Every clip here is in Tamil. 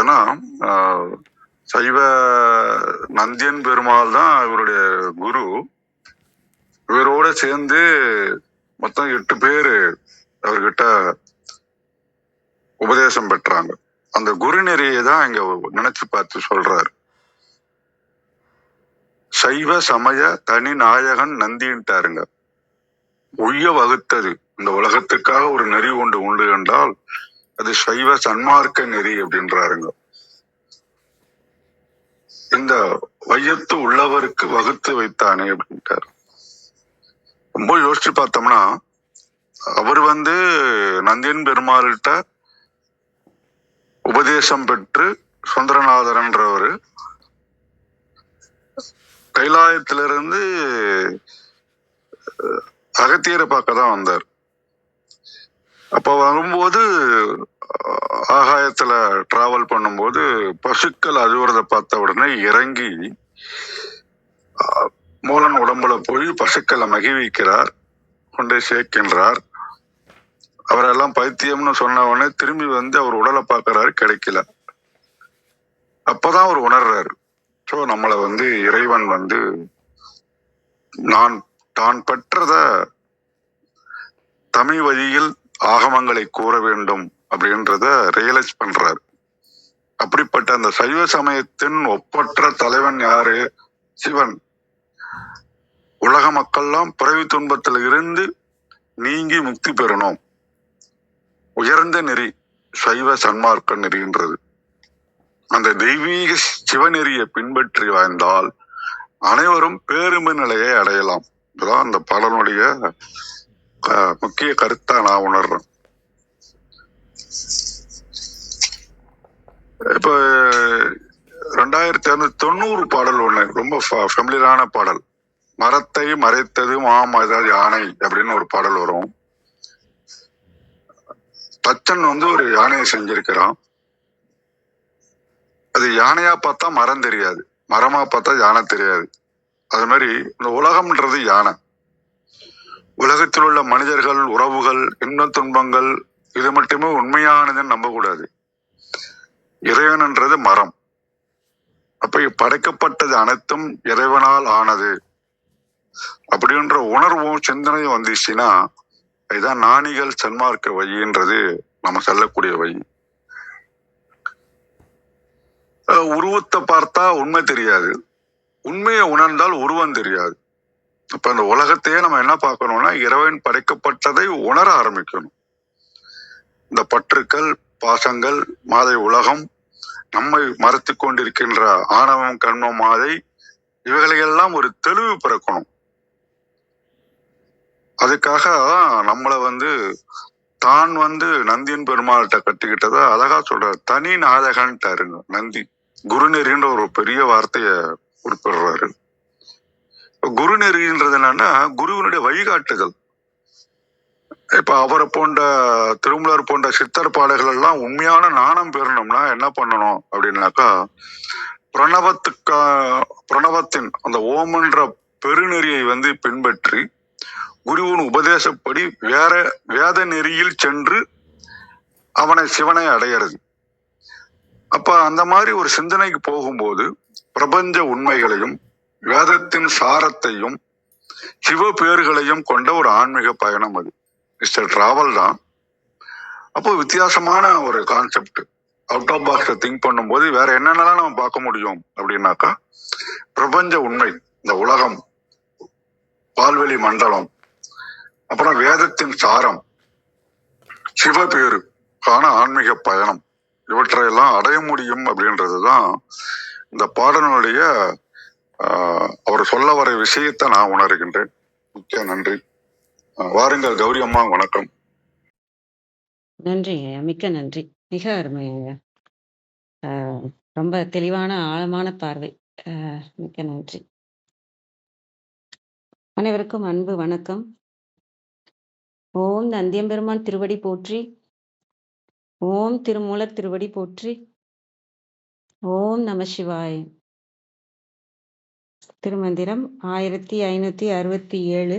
ஏன்னா சைவ நந்தியன் பெருமாள் தான் இவருடைய குரு. இவரோட சேர்ந்து மொத்தம் 8 பேரு அவர்கிட்ட உபதேசம் பெற்றாங்க. அந்த குரு நெறியை தான் இங்க நினைச்சு பார்த்து சொல்றாரு. சைவ சமய தனி நாயகன் நந்தின்ட்டாருங்க. உய்ய வகுத்தது இந்த உலகத்துக்காக ஒரு நெறி உண்டு என்றால் அது சைவ சன்மார்க்க நெறி அப்படின்றாருங்க. இந்த வையத்து உள்ளவருக்கு வகுத்து வைத்தானே அப்படின்ட்டாரு. ரொம்ப யோசிச்சு பார்த்தோம்னா அவர் நந்தியன் பெருமாள்கிட்ட உபதேசம் பெற்று சுந்தரநாதரன்றவர் கைலாயத்திலிருந்து அகத்தியரை பார்க்க தான் வந்தார். அப்ப வரும்போது ஆகாயத்துல டிராவல் பண்ணும்போது பசுக்கள் அழுவுறத பார்த்த உடனே இறங்கி மூலன் உடம்புல போய் பசுக்களை மகிழ்விக்கிறார், கொண்டே சேர்க்கின்றார். அவரெல்லாம் பைத்தியம்னு சொன்ன உடனே திரும்பி அவர் உடலை பார்க்கறாரு, கிடைக்கல. அப்பதான் அவர் உணர்றாரு, ஸோ நம்மளை இறைவன் தான் பெற்றத தமிழ் வழியில் ஆகமங்களை கூற வேண்டும் அப்படின்றத ரியலைஸ் பண்றாரு. அப்படிப்பட்ட அந்த சைவ சமயத்தின் ஒப்பற்ற தலைவன் யாரு? சிவன். உலக மக்கள்லாம் பிறவி துன்பத்தில் இருந்து நீங்கி முக்தி பெறணும். உயர்ந்த நெறி சைவ சன்மார்க்க நெறின்றது. அந்த தெய்வீக சிவநெறியை பின்பற்றி வாழ்ந்தால் அனைவரும் பேருமை நிலையை அடையலாம். இதுதான் அந்த பாடலுடைய முக்கிய கருத்தா நான் உணர்றேன். இப்ப 2690 பாடல் ஒண்ணு ரொம்ப ஃபெமிலியரான பாடல். மரத்தை மறைத்தது மாமத யானை அப்படின்னு ஒரு பாடல் வரும். தச்சன் ஒரு யானையை செஞ்சிருக்கிறான். அது யானையா பார்த்தா மரம் தெரியாது, மரமா பார்த்தா யானை தெரியாது. அது மாதிரி இந்த உலகம்ன்றது யானை. உலகத்தில் உள்ள மனிதர்கள், உறவுகள், இன்ப துன்பங்கள் இது மட்டுமே உண்மையானதுன்னு நம்ப கூடாது. இறைவன்ன்றது மரம். அப்ப படைக்கப்பட்டது அனைத்தும் இறைவனால் ஆனது அப்படின்ற உணர்வும் சிந்தனையும் வந்துச்சுன்னா இதுதான் ஞானிகள் சன்மார்க்க வழின்றது நம்ம செல்லக்கூடிய வழி. உருவத்தை பார்த்தா உண்மை தெரியாது, உண்மையை உணர்ந்தால் உருவம் தெரியாது. அப்ப அந்த உலகத்தையே நம்ம என்ன பார்க்கணும்னா இறைவன் படைக்கப்பட்டதை உணர ஆரம்பிக்கணும். இந்த பற்றுக்கள், பாசங்கள், மாதை உலகம், நம்மை மறைத்து கொண்டிருக்கின்ற ஆணவம், கண்மம், மாதை இவைகளையெல்லாம் ஒரு தெளிவு பிறக்கணும். அதுக்காக நம்மளை தான் நந்தியன் பெருமாள்கிட்ட கட்டிக்கிட்டத அழகா சொல்றாரு. தனி நாயகன்ட்டாருங்க நந்தி. குருநெறின்ற ஒரு பெரிய வார்த்தைய குறிப்பிடுறாரு. குருநெறின்றது என்னன்னா குருவினுடைய வழிகாட்டுதல். இப்ப அவரை போன்ற திருமலர் போன்ற சித்தர் பாடல்கள் எல்லாம் உண்மையான நாணம் பெறணும்னா என்ன பண்ணணும் அப்படின்னாக்கா பிரணவத்தின் அந்த ஓமன்ற பெருநெறியை பின்பற்றி குருவின் உபதேசப்படி வேத நெறியில் சென்று சிவனை அடையிறது. அப்ப அந்த மாதிரி ஒரு சிந்தனைக்கு போகும்போது பிரபஞ்ச உண்மைகளையும் வேதத்தின் சாரத்தையும் சிவ பேர்களையும் கொண்ட ஒரு ஆன்மீக பயணம் அது. டிராவல் தான். அப்போ வித்தியாசமான ஒரு concept. Out of box think பண்ணும்போது வேற என்னென்னலாம் நம்ம பார்க்க முடியும் அப்படின்னாக்கா பிரபஞ்ச உண்மை, இந்த உலகம், பால்வெளி மண்டலம், அப்புறம் வேதத்தின் சாரம், சிவபேருக்கான ஆன்மீக பயணம், இவற்றையெல்லாம் அடைய முடியும் அப்படின்றதுதான் இந்த பாடலுடைய அவர் சொல்ல வர விஷயத்தை நான் உணர்கின்றேன். மிக்க நன்றி. வாருங்கள் கௌரி அம்மா, வணக்கம். நன்றி ஐயா, மிக்க நன்றி. மிக அருமை ஐயா. ரொம்ப தெளிவான ஆழமான பார்வை. மிக்க நன்றி. அனைவருக்கும் அன்பு வணக்கம். ஓம் நந்தியம்பெருமான் திருவடி போற்றி, ஓம் திருமூலர் திருவடி போற்றி, ஓம் நம சிவாய. திருமந்திரம் 1567.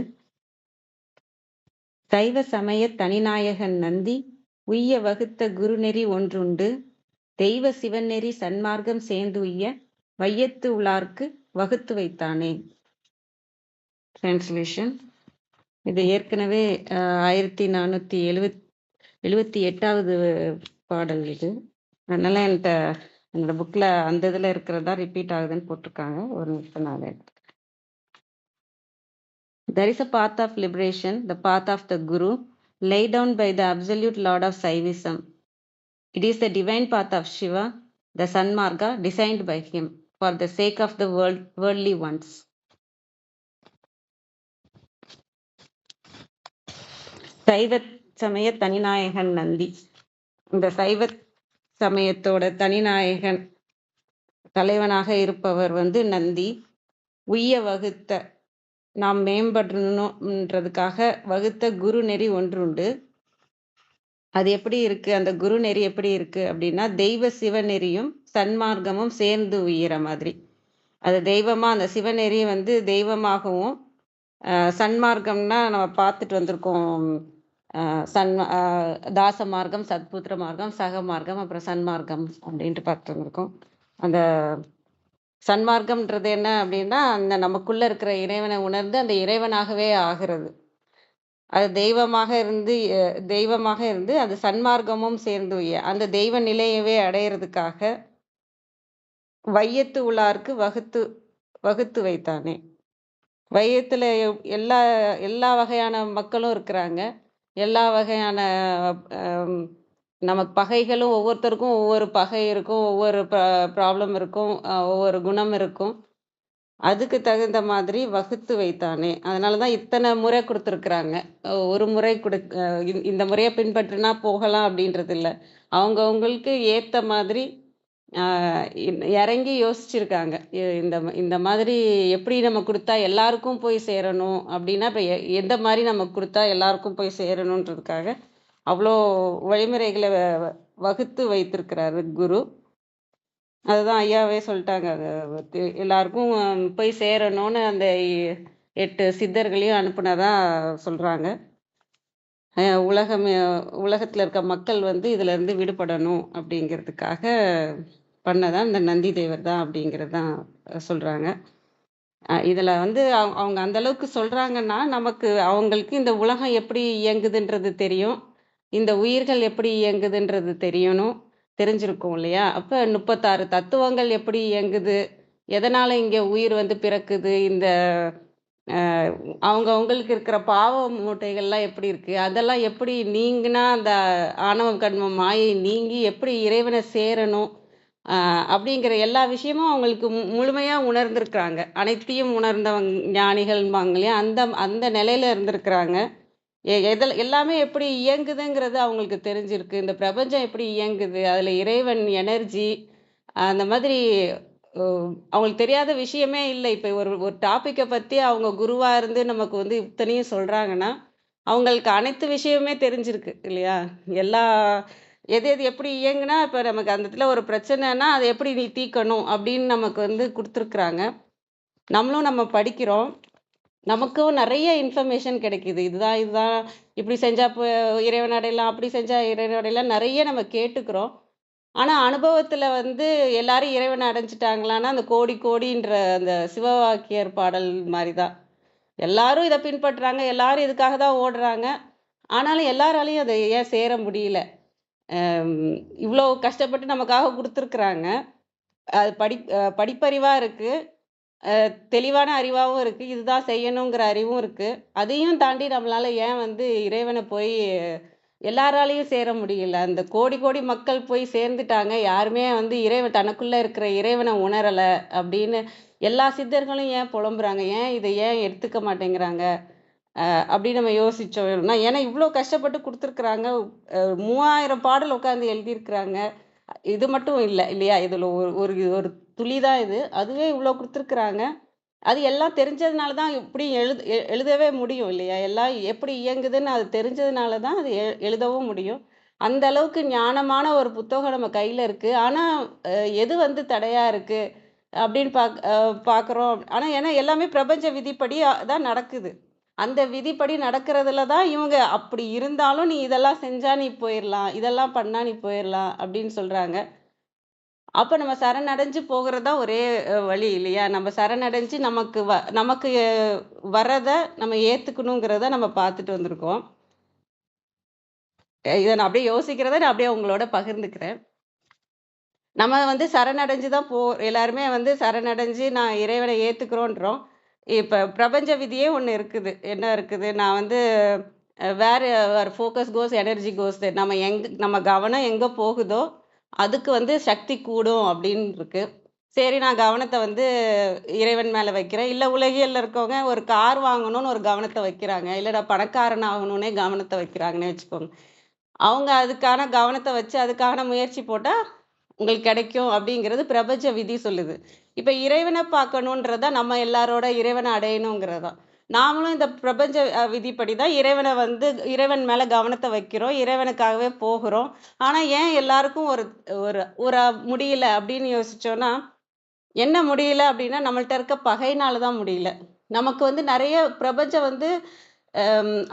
சைவ சமய தனிநாயகன் நந்தி உய்ய வகுத்த குருநெறி ஒன்றுண்டு, தெய்வ சிவநெறி சன்மார்க்கம் சேர்ந்து உய்ய வையத்து உளார்க்கு வகுத்து வைத்தானே. டிரான்ஸ்லேஷன். இது ஏற்கனவே 1478வது பாடல் இது. அதனால என்கிட்ட என்னோட புக்ல அந்த இதுல இருக்கிறதா ரிப்பீட் ஆகுதுன்னு போட்டிருக்காங்க. ஒரு நிமிஷம் நான் There is a path of liberation, the path of the Guru, laid down by the absolute Lord of Saivism. It is the divine path of Shiva, the Sanmarga, designed by him for the sake of the worldly ones. சைவ சமய தனிநாயகன் நந்தி. இந்த சைவ சமயத்தோட தனிநாயகன் தலைவனாக இருப்பவர் நந்தி. உய்ய வகுத்த, நாம் மேம்படணும்ன்றதுக்காக வகுத்த குரு நெறி ஒன்று உண்டு. அது எப்படி இருக்கு, அந்த குரு நெறி எப்படி இருக்கு அப்படின்னா, தெய்வ சிவநெறியும் சன்மார்க்கமும் சேர்ந்து உயிர மாதிரி. அது தெய்வமா, அந்த சிவநெறி தெய்வமாகவும், சன்மார்க்கம்னா நம்ம பார்த்துட்டு வந்திருக்கோம். தாச மார்க்கம், சத்புத்திர மார்க்கம், சக மார்க்கம், அப்புறம் சன்மார்க்கம் அப்படின்ட்டு பார்த்துட்டு வந்திருக்கோம். அந்த சன்மார்க்கம்ன்றது என்ன அப்படின்னா, அந்த நமக்குள்ள இருக்கிற இறைவனை உணர்ந்து அந்த இறைவனாகவே ஆகிறது. அது தெய்வமாக இருந்து அது சன்மார்க்கமும் சேர்ந்து அந்த தெய்வ நிலையவே அடையிறதுக்காக வையத்து உளார்க்கு வகுத்து வைத்தானே. வையத்துல எல்லா வகையான மக்களும் இருக்கிறாங்க. எல்லா வகையான நமக்கு பகைகளும், ஒவ்வொருத்தருக்கும் ஒவ்வொரு பகை இருக்கும், ஒவ்வொரு ப்ராப்ளம் இருக்கும், ஒவ்வொரு குணம் இருக்கும். அதுக்கு தகுந்த மாதிரி வகுத்து வைத்தானே. அதனாலதான் இத்தனை முறை கொடுத்துருக்குறாங்க. ஒரு முறை இந்த முறையை பின்பற்றினா போகலாம் அப்படின்றது இல்லை. அவங்கவுங்களுக்கு ஏத்த மாதிரி இறங்கி யோசிச்சிருக்காங்க. இந்த மாதிரி எப்படி நம்ம கொடுத்தா எல்லாருக்கும் போய் சேரணும் அப்படின்னா, இப்ப எந்த மாதிரி நம்ம கொடுத்தா எல்லாருக்கும் போய் சேரணுன்றதுக்காக அவ்வளோ வழிமுறைகளை வகுத்து வைத்திருக்கிறாரு குரு. அதுதான் ஐயாவே சொல்லிட்டாங்க. எல்லாருக்கும் போய் சேரணும்னு அந்த 8 சித்தர்களையும் அனுப்புனதா சொல்றாங்க. உலகத்துல இருக்க மக்கள் இதுல இருந்து விடுபடணும் அப்படிங்கிறதுக்காக பண்ணதான் இந்த நந்தி தேவர் தான் அப்படிங்கிறது தான் சொல்றாங்க. இதுல அவங்க அந்த அளவுக்கு சொல்றாங்கன்னா, நமக்கு அவங்களுக்கு இந்த உலகம் எப்படி இயங்குதுன்றது தெரியும், இந்த உயிர்கள் எப்படி இயங்குதுன்றது தெரிஞ்சிருக்கும் இல்லையா? அப்ப 36 தத்துவங்கள் எப்படி இயங்குது, எதனால இங்க உயிர் பிறக்குது, இந்த அவங்களுக்கு இருக்கிற பாவ மூட்டைகள்லாம் எப்படி இருக்கு, அதெல்லாம் எப்படி நீங்கினா அந்த ஆணவம் கண்மம் மாயை நீங்கி எப்படி இறைவனை சேரணும் அப்படிங்கிற எல்லா விஷயமும் அவங்களுக்கு முழுமையா உணர்ந்திருக்கிறாங்க. அனைத்தையும் உணர்ந்தவங்க ஞானிகள்பாங்க இல்லையா, அந்த நிலையில இருந்திருக்கிறாங்க. எல்லாமே எப்படி இயங்குதுங்கிறது அவங்களுக்கு தெரிஞ்சிருக்கு. இந்த பிரபஞ்சம் எப்படி இயங்குது, அதுல இறைவன் எனர்ஜி, அந்த மாதிரி அவங்களுக்கு தெரியாத விஷயமே இல்லை. இப்ப ஒரு டாபிக்கை பத்தி அவங்க குருவா இருந்து நமக்கு இத்தனையும் சொல்றாங்கன்னா, அவங்களுக்கு அனைத்து விஷயமே தெரிஞ்சிருக்கு இல்லையா? எது எப்படி இயங்குனா, இப்ப நமக்கு அந்த இடத்துல ஒரு பிரச்சனைனா அதை எப்படி நீ தீர்க்கணும் அப்படின்னு நமக்கு கொடுத்துருக்குறாங்க. நம்மளும் நம்ம படிக்கிறோம், நமக்கும் நிறைய இன்ஃபர்மேஷன் கிடைக்குது. இதுதான் இப்படி செஞ்சா இறைவன் அடையலாம், அப்படி செஞ்சா இறைவன் அடையலாம், நிறைய நம்ம கேட்டுக்கிறோம். ஆனா அனுபவத்துல எல்லாரும் இறைவனை அடைஞ்சிட்டாங்களான்னா, அந்த கோடின்ற அந்த சிவவாக்கியர் பாடல் மாதிரிதான். எல்லாரும் இதை பின்பற்றுறாங்க, எல்லாரும் இதுக்காக தான் ஓடுறாங்க. ஆனாலும் எல்லாராலையும் அதை ஏன் சேர முடியல? இவ்வளோ கஷ்டப்பட்டு நமக்காக கொடுத்துருக்குறாங்க. அது படிப்பறிவா இருக்கு, தெளிவான அறிவாகவும் இருக்கு, இதுதான் செய்யணுங்கிற அறிவும் இருக்கு. அதையும் தாண்டி நம்மளால ஏன் இறைவனை போய் எல்லாராலையும் சேர முடியல? அந்த கோடி மக்கள் போய் சேர்ந்துட்டாங்க, யாருமே இறைவன் தனக்குள்ள இருக்கிற இறைவனை உணரல அப்படின்னு எல்லா சித்தர்களும் ஏன் புலம்புறாங்க? இதை ஏன் எடுத்துக்க மாட்டேங்கிறாங்க அப்படின்னு நம்ம யோசிச்சோம்னா, ஏன்னா இவ்வளோ கஷ்டப்பட்டு கொடுத்துருக்குறாங்க. 3000 பாடல் உட்காந்து எழுதியிருக்கிறாங்க. இது மட்டும் இல்லை இல்லையா? இதுல ஒரு துளிதான் இது, அதுவே இவ்வளோ கொடுத்துருக்குறாங்க. அது எல்லாம் தெரிஞ்சதுனால தான் இப்படி எழுதவே முடியும் இல்லையா? எல்லாம் எப்படி இயங்குதுன்னு அது தெரிஞ்சதுனால தான் அது எழுதவும் முடியும். அந்த அளவுக்கு ஞானமான ஒரு புத்தகம் நம்ம கையில இருக்கு. ஆனா எது தடையா இருக்கு அப்படின்னு பார்க்குறோம். ஆனா ஏன்னா எல்லாமே பிரபஞ்ச விதிப்படி தான் நடக்குது. அந்த விதிப்படி நடக்கிறதுல தான் இவங்க அப்படி இருந்தாலும் நீ இதெல்லாம் செஞ்சா நீ போயிடலாம், இதெல்லாம் பண்ணா நீ போயிடலாம் அப்படின்னு சொல்றாங்க. அப்ப நம்ம சரணடைஞ்சு போகிறது தான் ஒரே வழி இல்லையா? நம்ம சரணடைஞ்சு நமக்கு வர்றத நம்ம ஏத்துக்கணுங்கிறத நம்ம பார்த்துட்டு வந்திருக்கோம். இத நான் அப்படியே யோசிக்கிறத நான் அப்படியே உங்களோட பகிர்ந்துக்கிறேன். நம்ம வந்து சரணடைஞ்சு தான் எல்லாருமே வந்து சரணடைஞ்சு நான் இறைவனை ஏத்துக்கிறோன்றோம். இப்ப பிரபஞ்ச விதியே ஒண்ணு இருக்குது. என்ன இருக்குது? நான் வந்து வேர் அவர் ஃபோக்கஸ் கோஸ் எனர்ஜி கோஸ். நம்ம கவனம் எங்க போகுதோ, அதுக்கு வந்து சக்தி கூடும் அப்படின்னு இருக்கு. சரி, நான் கவனத்த வந்து இறைவன் மேல வைக்கிறேன். இல்ல உலகியல்ல இருக்கவங்க ஒரு கார் வாங்கணும்னு ஒரு கவனத்த வைக்கிறாங்க. இல்ல நான் பணக்காரன் ஆகணும்னே கவனத்த வைக்கிறாங்கன்னே வச்சுக்கோங்க. அவங்க அதுக்கான கவனத்த வச்சு அதுக்கான முயற்சி போட்டா உங்களுக்கு கிடைக்கும் அப்படிங்கிறது பிரபஞ்ச விதி சொல்லுது. இப்ப இறைவன பார்க்கணுன்றத நம்ம எல்லாரோட இறைவன அடையணுங்கிறது தான். நாமளும் இந்த பிரபஞ்ச விதிப்படி தான் இறைவன் மேல கவனத்த வைக்கிறோம். இறைவனுக்காகவே போகிறோம். ஆனா ஏன் எல்லாருக்கும் ஒரு ஒரு ஒரு முடியல அப்படின்னு யோசிச்சோம்னா, என்ன முடியல அப்படின்னா, நம்மள்ட்ட இருக்க பகையினால தான் முடியல. நமக்கு வந்து நெறைய பிரபஞ்சம் வந்து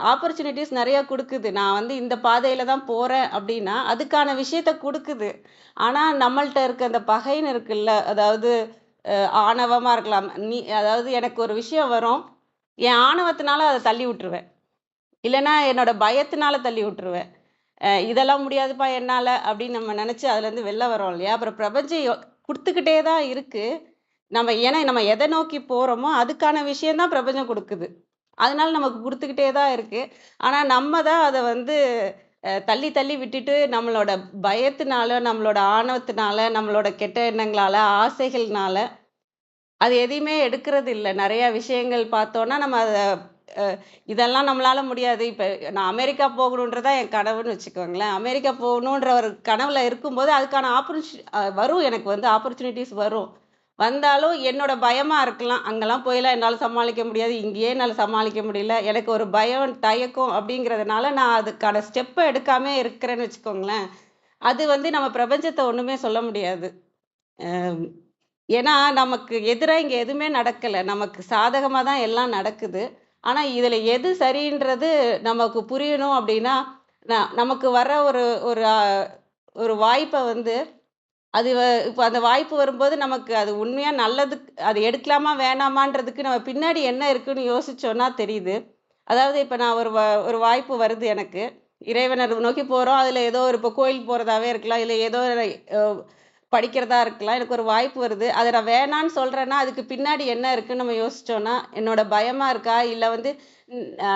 ஆப்பர்ச்சுனிட்டீஸ் நெறைய குடுக்குது. நான் வந்து இந்த பாதையில தான் போறேன் அப்படின்னா, அதுக்கான விஷயத்த குடுக்குது. ஆனா, நம்மள்ட்ட இருக்க அந்த பகைன்னு இருக்குல்ல, அதாவது ஆணவமா இருக்கலாம். அதாவது எனக்கு ஒரு விஷயம் வரும். என் ஆணவத்தினால அத தள்ளி விட்டுருவேன். இல்லன்னா என்னோட பயத்தினால தள்ளி விட்டுருவேன். இதெல்லாம் முடியாதுப்பா என்னால அப்படின்னு நம்ம நெனச்சு அதுலேருந்து வெளில வரோம் இல்லையா? அப்புறம் பிரபஞ்சம் குடுத்துக்கிட்டே தான் இருக்கு. ஏன்னா நம்ம எத நோக்கி போறோமோ, அதுக்கான விஷயம் தான் பிரபஞ்சம் குடுக்குது. அதனால நமக்கு குடுத்துக்கிட்டே தான் இருக்கு. ஆனா நம்ம தான் அத வந்து தள்ளி தள்ளி விட்டுட்டு நம்மளோட பயத்தினால, நம்மளோட ஆணவத்தினால, நம்மளோட கெட்ட எண்ணங்களால, ஆசைகள்னால அது எதையுமே எடுக்கிறது இல்ல. நெறைய விஷயங்கள் பார்த்தோம்னா, நம்ம அத அ இதெல்லாம் நம்மளால முடியாது. இப்ப நான் அமெரிக்கா போகணுன்றது தான் என் கனவுன்னு வச்சுக்கோங்களேன். அமெரிக்கா போகணுன்ற ஒரு கனவுல இருக்கும்போது, அதுக்கான வரும், எனக்கு வந்து ஆப்பர்ச்சுனிட்டீஸ் வரும். வந்தாலும் என்னோட பயமா இருக்கலாம். அங்கலாம் போய்லாம் என்னால சமாளிக்க முடியாது. இங்கேயே என்னால சமாளிக்க முடியல. எனக்கு ஒரு பயம், தயக்கம் அப்படிங்கிறதுனால நான் அதுக்கான ஸ்டெப்ப எடுக்காம இருக்கிறேன்னு வச்சுக்கோங்களேன். அது வந்து நம்ம பிரபஞ்சத்த ஒண்ணுமே சொல்ல முடியாது. அ ஏன்னா, நமக்கு எதிரா இங்க எதுவுமே நடக்கல. நமக்கு சாதகமா தான் எல்லாம் நடக்குது. ஆனா, இதுல எது சரின்றது நமக்கு புரியணும் அப்டின்னா, நமக்கு வர ஒரு ஒரு அ ஒரு வாய்ப்ப வந்து அது இப்ப அந்த வாய்ப்பு வரும்போது நமக்கு அது உண்மையா நல்லதுக்கு அது எடுக்கலாமா, வேணாமான்றதுக்கு நம்ம பின்னாடி என்ன இருக்குன்னு யோசிச்சோம்னா தெரியுது. அதாவது இப்ப நான் ஒரு வாய்ப்பு வருது எனக்கு. இறைவன நோக்கி போறோம். அதுல ஏதோ இப்ப கோயிலுக்கு போறதாவே இருக்கலாம். இல்ல ஏதோ அ படிக்கிறதா இருக்கலாம். எனக்கு ஒரு வாய்ப்பு வருது. அத நான் வேணான்னு சொல்றேன்னா, அதுக்கு பின்னாடி என்ன இருக்குன்னு நம்ம யோசிச்சோம்னா, என்னோட பயமா இருக்கா? இல்ல வந்து ம் அ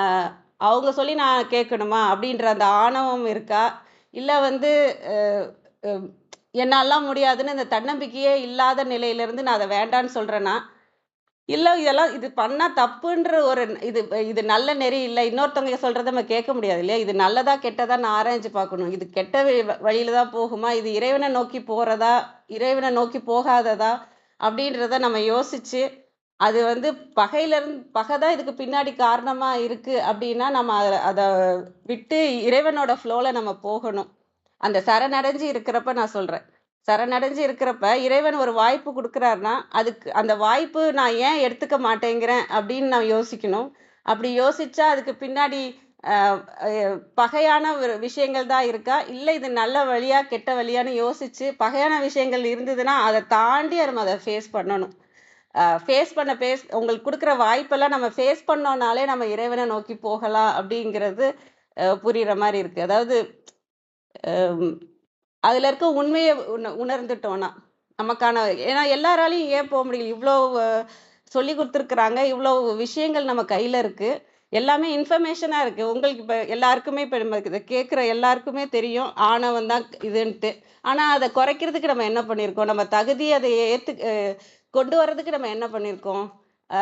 அவங்க சொல்லி நான் கேட்கணுமா? அப்படின்ற அந்த ஆணவம் இருக்கா? இல்ல வந்து அ அ என்னால்லாம் முடியாதுன்னு இந்த தன்னம்பிக்கையே இல்லாத நிலையிலிருந்து நான் அத வேண்டான்னு சொல்றேன்னா, இல்ல இதெல்லாம் இது பண்ணா தப்புன்ற ஒரு இது நல்ல நெறி இல்ல. இன்னொருத்தவங்க சொல்றத நம்ம கேட்க முடியாது இல்லையா? இது நல்லதா, கெட்டதான்னு ஆராய்ஞ்சு பார்க்கணும். இது கெட்ட வழியில தான் போகுமா? இது இறைவன நோக்கி போறதா? இறைவன நோக்கி போகாததா? அப்படின்றத நம்ம யோசிச்சு, அது வந்து பகை தான் இதுக்கு பின்னாடி காரணமா இருக்கு அப்படின்னா, நம்ம அத விட்டு இறைவனோட ஃப்ளோல நம்ம போகணும். அந்த சரணடைஞ்சு இருக்கிறப்ப நான் சொல்றேன். சரணடைஞ்சு இருக்கிறப்ப, இறைவன் ஒரு வாய்ப்பு குடுக்குறாருன்னா, அதுக்கு அந்த வாய்ப்பு நான் ஏன் எடுத்துக்க மாட்டேங்கிறேன் அப்படின்னு நான் யோசிக்கணும். அப்படி யோசிச்சா அதுக்கு பின்னாடி அ அ பகையான ஒரு விஷயங்கள் தான் இருக்கா? இல்ல இது நல்ல வழியா, கெட்ட வழியான்னு யோசிச்சு, பகையான விஷயங்கள் இருந்ததுன்னா, அத தாண்டி நம்ம அத ஃபேஸ் பண்ணணும். உங்களுக்கு குடுக்குற வாய்ப்பெல்லாம் நம்ம ஃபேஸ் பண்ணோம்னாலே, நம்ம இறைவன நோக்கி போகலாம் அப்படிங்கிறது புரியிற மாரி இருக்கு. அதாவது அ அதுல இருக்க உண்மைய உணர்ந்துட்டோம்னா, நமக்கான ஏன்னா எல்லாராலயும் ஏன் முடியல? இவ்ளோ சொல்லிக் குடுத்துருக்குறாங்க. இவ்ளோ விஷயங்கள் நம்ம கையில இருக்கு. எல்லாமே இன்ஃபர்மேஷனா இருக்கு. உங்களுக்கு இப்ப எல்லாருக்குமே இப்ப நம்ம இத கேட்கிற எல்லாருக்குமே தெரியும். ஆணவம் தான் இதுன்ட்டு. ஆனா அத குறைக்கிறதுக்கு நம்ம என்ன பண்ணியிருக்கோம்? நம்ம தகுதி அத கொண்டு வர்றதுக்கு நம்ம என்ன பண்ணியிருக்கோம்? அ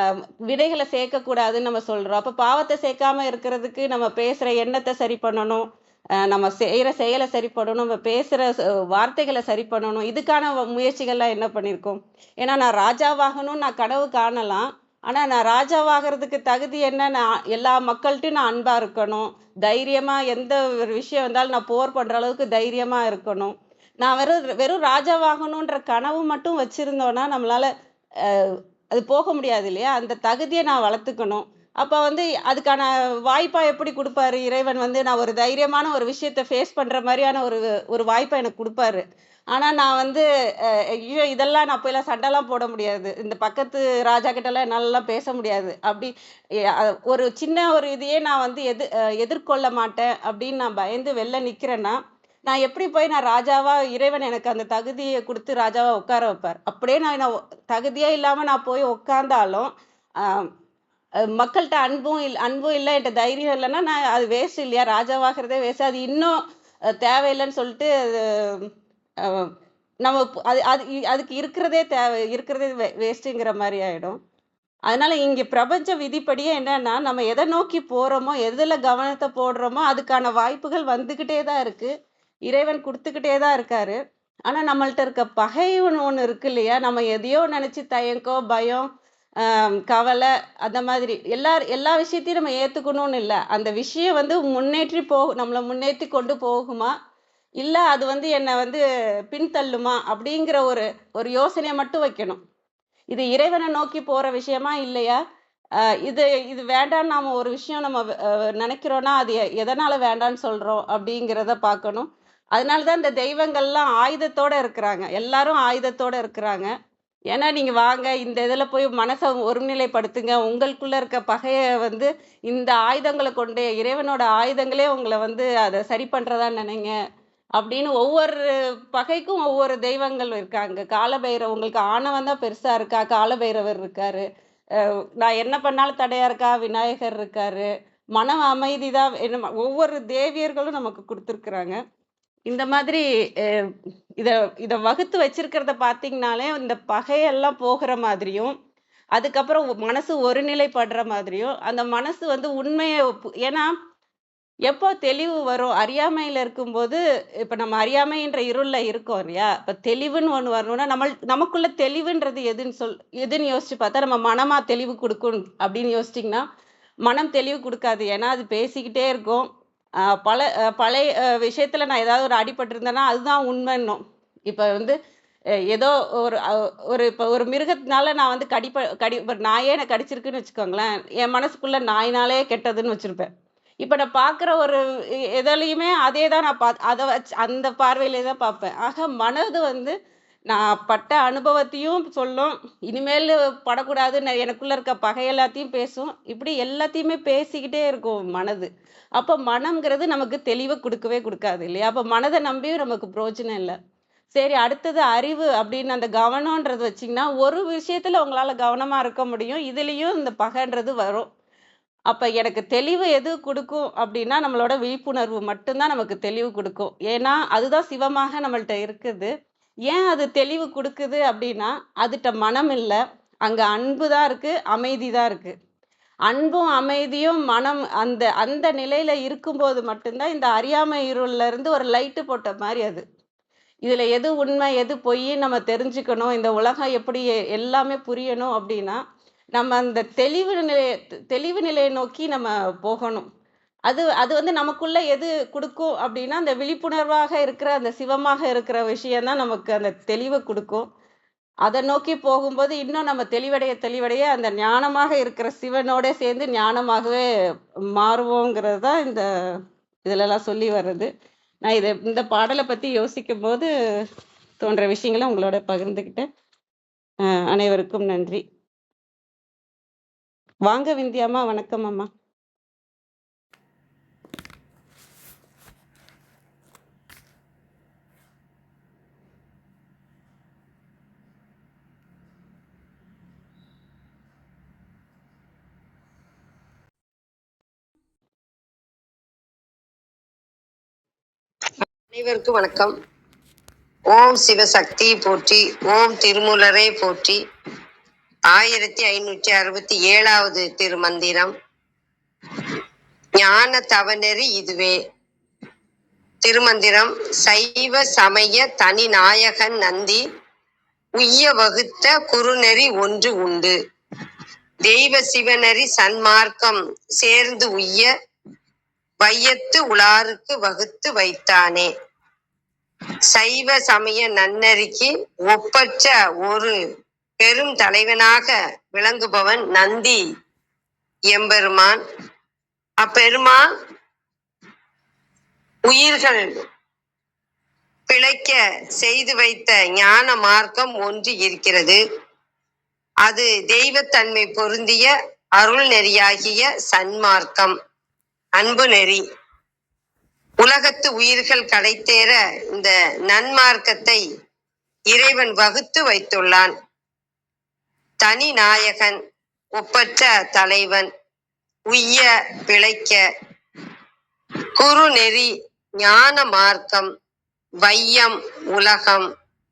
விதைகள சேர்க்கக்கூடாதுன்னு நம்ம சொல்றோம். அப்ப பாவத்த சேர்க்காம இருக்கிறதுக்கு நம்ம பேசுற எண்ணத்த சரி பண்ணணும். நம்ம செய்ற செயல சரி பண்ணணும். நம்ம பேசுற வார்த்தைகள சரி பண்ணணும். இதுக்கான முயற்சிகள்லாம் என்ன பண்ணியிருக்கோம்? ஏன்னா நான் ராஜாவாகணும்னு நான் கனவு காணலாம். ஆனா நான் ராஜாவாகறதுக்கு தகுதி என்ன? நான் எல்லா மக்கள்ட்டயும் நான் அன்பா இருக்கணும். தைரியமா எந்த ஒரு விஷயம் வந்தாலும் நான் போர் பண்ற அளவுக்கு தைரியமா இருக்கணும். நான் வெறும் வெறும் ராஜாவாகணுன்ற கனவு மட்டும் வச்சிருந்தோம்னா, நம்மளால அ அது போக முடியாது இல்லையா? அந்த தகுதிய நான் வளர்த்துக்கணும். அப்ப வந்து அதுக்கான வாய்ப்பா எப்படி குடுப்பாரு இறைவன் வந்து, நான் ஒரு தைரியமான ஒரு விஷயத்த ஃபேஸ் பண்ற மாரியான ஒரு ஒரு வாய்ப்ப எனக்கு குடுப்பாரு. ஆனா நான் வந்து ஐயோ! இதெல்லாம் நான் போய்லாம் சண்டைலாம் போட முடியாது. இந்த பக்கத்து ராஜா கிட்டலாம் என்னாலலாம் பேச முடியாது. அப்படி எ அ ஒரு சின்ன ஒரு இதையே நான் வந்து எதிர்கொள்ள மாட்டேன் அப்படின்னு நான் பயந்து வெளில நிக்கிறேன்னா, நான் எப்படி போய் நான் ராஜாவா இறைவன் எனக்கு அந்த தகுதிய குடுத்து ராஜாவா உட்கார வைப்பார். அப்படியே நான் தகுதியே இல்லாம நான் போய் உட்கார்ந்தாலும், அ மக்கள்ட்ட அன்பும் இல்ல, என்ட்ட தைரியம் இல்லன்னா, நான் அது வேஸ்ட் இல்லையா? ராஜாவாகிறதே வேஸ்ட். அது இன்னும் தேவையில்லன்னு சொல்லிட்டு அது அ நம்ம அது அது அதுக்கு இருக்கிறதே வேஸ்ட்டுங்கிற மாரி ஆயிடும். அதனால இங்க பிரபஞ்ச விதிப்படியே என்னன்னா, நம்ம எத நோக்கி போறோமோ, எதுல கவனத்த போடுறோமோ, அதுக்கான வாய்ப்புகள் வந்துகிட்டே தான் இருக்கு. இறைவன் குடுத்துக்கிட்டே தான் இருக்காரு. ஆனா நம்மள்ட்ட இருக்க பகைன்னு ஒண்ணு இருக்கு இல்லையா? நம்ம எதையோ நெனச்சு தயக்கம், பயம், கவலை அந்த மாதிரி எல்லா விஷயத்தையும் நம்ம ஏத்துக்கணும்னு இல்ல. அந்த விஷயம் வந்து நம்மள முன்னேற்றி கொண்டு போகுமா? இல்ல அது வந்து என்ன வந்து பின்தள்ளுமா? அப்படிங்கிற ஒரு ஒரு யோசனைய மட்டும் வைக்கணும். இது இறைவன நோக்கி போற விஷயமா? இல்லையா? அ இது இது வேண்டான்னு நாம ஒரு விஷயம் நம்ம நெனைக்கிறோம்னா, அது எதனால வேண்டான்னு சொல்றோம்? அப்படிங்கிறத பார்க்கணும். அதனால தான் இந்த தெய்வங்கள்லாம் ஆயுதத்தோட இருக்கிறாங்க. எல்லாரும் ஆயுதத்தோட இருக்கிறாங்க. ஏன்னா, நீங்க வாங்க இந்த இதில போய் மனச ஒருநிலைப்படுத்துங்க. உங்களுக்குள்ள இருக்க பகைய வந்து இந்த ஆயுதங்கள கொண்டு இறைவனோட ஆயுதங்களே உங்கள வந்து அத சரி பண்றதா நெனைங்க. அப்படின்னு ஒவ்வொரு பகைக்கும் ஒவ்வொரு தெய்வங்கள் இருக்காங்க. உங்களுக்கு ஆணவம் தான் பெருசா இருக்கா? காலபைரவர் இருக்காரு. நான் என்ன பண்ணாலும் தடையா இருக்கா? விநாயகர் இருக்காரு. மன அமைதி தான் ஒவ்வொரு தேவியர்களும் நமக்கு குடுத்துருக்குறாங்க. இந்த மாதிரி அ இத இத வகுத்து வச்சிருக்கிறத பார்த்தீங்கனாலே, இந்த பகையெல்லாம் போகுற மாதிரியும், அதுக்கப்புறம் மனசு ஒருநிலைப்படுற மாதிரியும், அந்த மனசு வந்து உண்மைய ஏன்னா எப்போ தெளிவு வரும்? அறியாமையில இருக்கும்போது, இப்ப நம்ம அறியாமைன்ற இருள்ல இருக்கோம் இல்லையா? இப்ப தெளிவுன்னு ஒண்ணு வரணும்னா, நமக்குள்ள தெளிவுன்றது எதுன்னு யோசிச்சு பார்த்தா, நம்ம மனமா தெளிவு குடுக்கும் அப்படின்னு யோசிச்சீங்கன்னா, மனம் தெளிவு குடுக்காது. ஏன்னா, அது பேசிக்கிட்டே இருக்கும். பழைய விஷயத்துல நான் ஏதாவது ஒரு அடிபட்டிருந்தேன்னா, அதுதான் உண்மைன்னும். இப்ப வந்து ஏதோ ஒரு இப்ப ஒரு மிருகத்தினால நான் வந்து ஒரு நாயே என்ன கடிச்சிருக்குன்னு வச்சுக்கோங்களேன், என் மனசுக்குள்ள நாய்னாலே கெட்டதுன்னு வச்சிருப்பேன். இப்ப நான் பார்க்குற ஒரு எதுலயுமே அதே தான் நான் அத வச்சு அந்த பார்வையிலே தான் பார்ப்பேன். ஆக மனது வந்து நான் பட்ட அனுபவத்தையும் சொல்லும். இனிமேலு படக்கூடாதுன்னு எனக்குள்ள இருக்க பகை எல்லாத்தையும் பேசும். இப்படி எல்லாத்தையுமே பேசிக்கிட்டே இருக்கும் மனது. அப்ப மனம்ங்கிறது நமக்கு தெளிவ குடுக்கவே குடுக்காது இல்லையா? அப்ப மனத நம்பியும் நமக்கு பிரயோஜனம் இல்ல. சரி அடுத்தது அறிவு அப்படின்னு அந்த கவனம்ன்றது வச்சீங்கன்னா, ஒரு விஷயத்துல உங்களால கவனமா இருக்க முடியும். இதுலயும் இந்த பகைன்றது வரும். அப்ப எனக்கு தெளிவு எது குடுக்கும் அப்டின்னா, நம்மளோட விழிப்புணர்வு மட்டும் தான் நமக்கு தெளிவு குடுக்கும். ஏன்னா, அதுதான் சிவமாக நம்மள்ட்ட இருக்குது. ஏன் அது தெளிவு குடுக்குது அப்டின்னா, அதுட்ட மனம் இல்ல. அங்க அன்பு தான் இருக்கு, அமைதி தான் இருக்கு. அன்பும், அமைதியும் மனம் அந்த அந்த நிலையில இருக்கும்போது மட்டும் தான், இந்த அறியாமை இருள்ல இருந்து ஒரு லைட்டு போட்ட மாரி அது. இதுல எது உண்மை, எது பொய்ன்னு நம்ம தெரிஞ்சுக்கணும். இந்த உலகம் எப்படி எல்லாமே புரியணும் அப்டின்னா, நம்ம அந்த தெளிவு நிலைய நோக்கி நம்ம போகணும். அது அது வந்து நமக்குள்ள எது குடுக்கும் அப்டின்னா, அந்த விழிப்புணர்வாக இருக்கிற, அந்த சிவமாக இருக்கிற விஷயம் தான் நமக்கு அந்த தெளிவ குடுக்கும். அத நோக்கி போகும்போது, இன்னும் நம்ம தெளிவடைய அந்த ஞானமாக இருக்கிற சிவனோட சேர்ந்து ஞானமாகவே மாறுவோங்கிறது தான் இதுலலாம் சொல்லி வர்றது. நான் இந்த பாடல பத்தி யோசிக்கும்போது தோன்ற விஷயங்கள உங்களோட பகிர்ந்துக்கிட்டேன். அனைவருக்கும் நன்றி. வாங்க விந்தியாம்மா, வணக்கம் அம்மா. அனைவருக்கும் வணக்கம். ஓம் சிவசக்தி போற்றி, ஓம் திருமூலரே போற்றி. 1567வது திருமந்திரம். ஞான தவநெறி இதுவே. திருமந்திரம். சைவ சமய தனி நாயகன் நந்தி உய்ய வகுத்த குருநெறி ஒன்று உண்டு. தெய்வ சிவநெறி சன்மார்க்கம் சேர்ந்து உய்ய வையத்து உளாருக்கு வகுத்து வைத்தானே. சைவ சமய நன்னெறிக்கு ஒப்பற்ற ஒரு பெரும் தலைவனாக விளங்குபவன் நந்தி எம்பெருமான். அப்பெருமான் உயிர்கள் பிழைக்க செய்து வைத்த ஞான மார்க்கம் ஒன்று இருக்கிறது. அது தெய்வத்தன்மை பொருந்திய அருள் நெறியாகிய சன்மார்க்கம், அன்பு நெறி. உலகத்து உயிர்கள் கடைத்தேற இந்த நன்மார்க்கத்தை இறைவன் வகுத்து வைத்துள்ளான். தனி நாயகன், ஒப்பற்ற தலைவன், உய்ய பிழைக்க குருநெறி ஞான மார்க்கம், வையம் உலகம்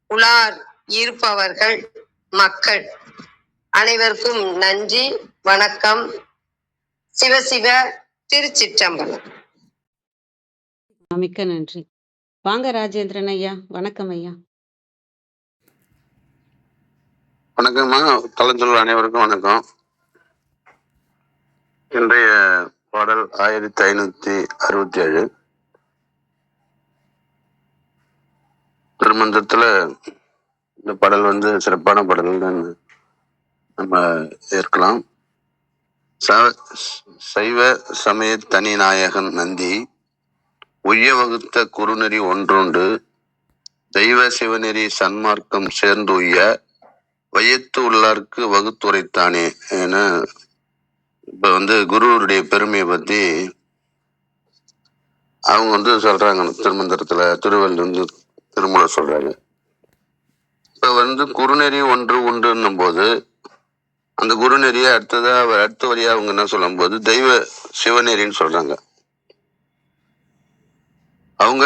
உளார் இருப்பவர்கள் மக்கள். அனைவருக்கும் நன்றி, வணக்கம். சிவசிவ திருச்சிற்றம்பலம். மிக்க நன்றி. வாங்க ராஜேந்திரன் ஐயா. வணக்கம் ஐயா. வணக்கம்மா. கலந்துள்ள அனைவருக்கும் வணக்கம். இன்றைய பாடல் 1567 திருமந்திரத்துல. இந்த பாடல் சிறப்பான பாடல் நம்ம ஏற்கலாம். சைவ சமய தனி நாயகன் நந்தி உய்ய வகுத்த குறுநெறி ஒன்றுண்டு, தெய்வ சிவநெறி சன்மார்க்கம் சேர்ந்து உய்ய வையத்து உள்ளார்க்கு வகுத்துரைத்தானே என இப்ப குருவுடைய பெருமையை பத்தி அவங்க சொல்றாங்க. திருமந்திரத்துல திருவள்ளுவர் திருமூலர் சொல்றாங்க. இப்ப குருநெறி ஒன்று உண்டுன்னும் போது அந்த குருநெறியை அடுத்த வரியா அவங்க என்ன சொல்லும் போது தெய்வ சிவநெறின்னு சொல்றாங்க. அவங்க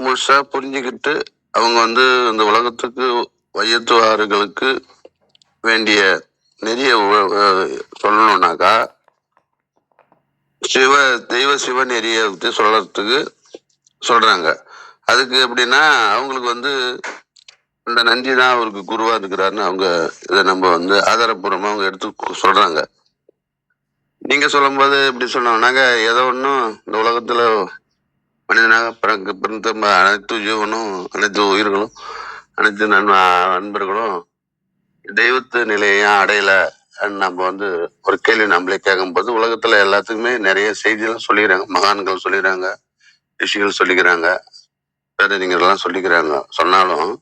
முழுசா புரிஞ்சுக்கிட்டு அவங்க இந்த உலகத்துக்கு வையத்துவார்களுக்கு வேண்டிய நெறிய சொல்லணும்னாக்கா தெய்வ சிவ நெறிய பத்தி சொல்றதுக்கு சொல்றாங்க. அதுக்கு எப்படின்னா அவங்களுக்கு இந்த நந்தி தான் அவருக்கு குருவா இருக்கிறாருன்னு அவங்க இதை நம்ம ஆதாரப்பூர்வமா அவங்க எடுத்து சொல்றாங்க. நீங்க சொல்லும் போது இப்படி சொன்னோம்னாக்க ஏதோ ஒன்றும் இந்த உலகத்துல மனிதனாக பிறந்த அனைத்து ஜீவனும், அனைத்து உயிர்களும், அனைத்து நண்பர்களும் தெய்வத்து நிலையா அடையல நம்ம ஒரு கேள்வி நம்மளே கேட்கும் போது உலகத்துல எல்லாத்துக்குமே நிறைய செய்தியெல்லாம் சொல்லிக்கிறாங்க. மகான்கள் சொல்லிக்கிறாங்க, ரிஷிகள் சொல்லிக்கிறாங்க, பேரறிஞர்கள் எல்லாம் சொல்லிக்கிறாங்க. சொன்னாலும்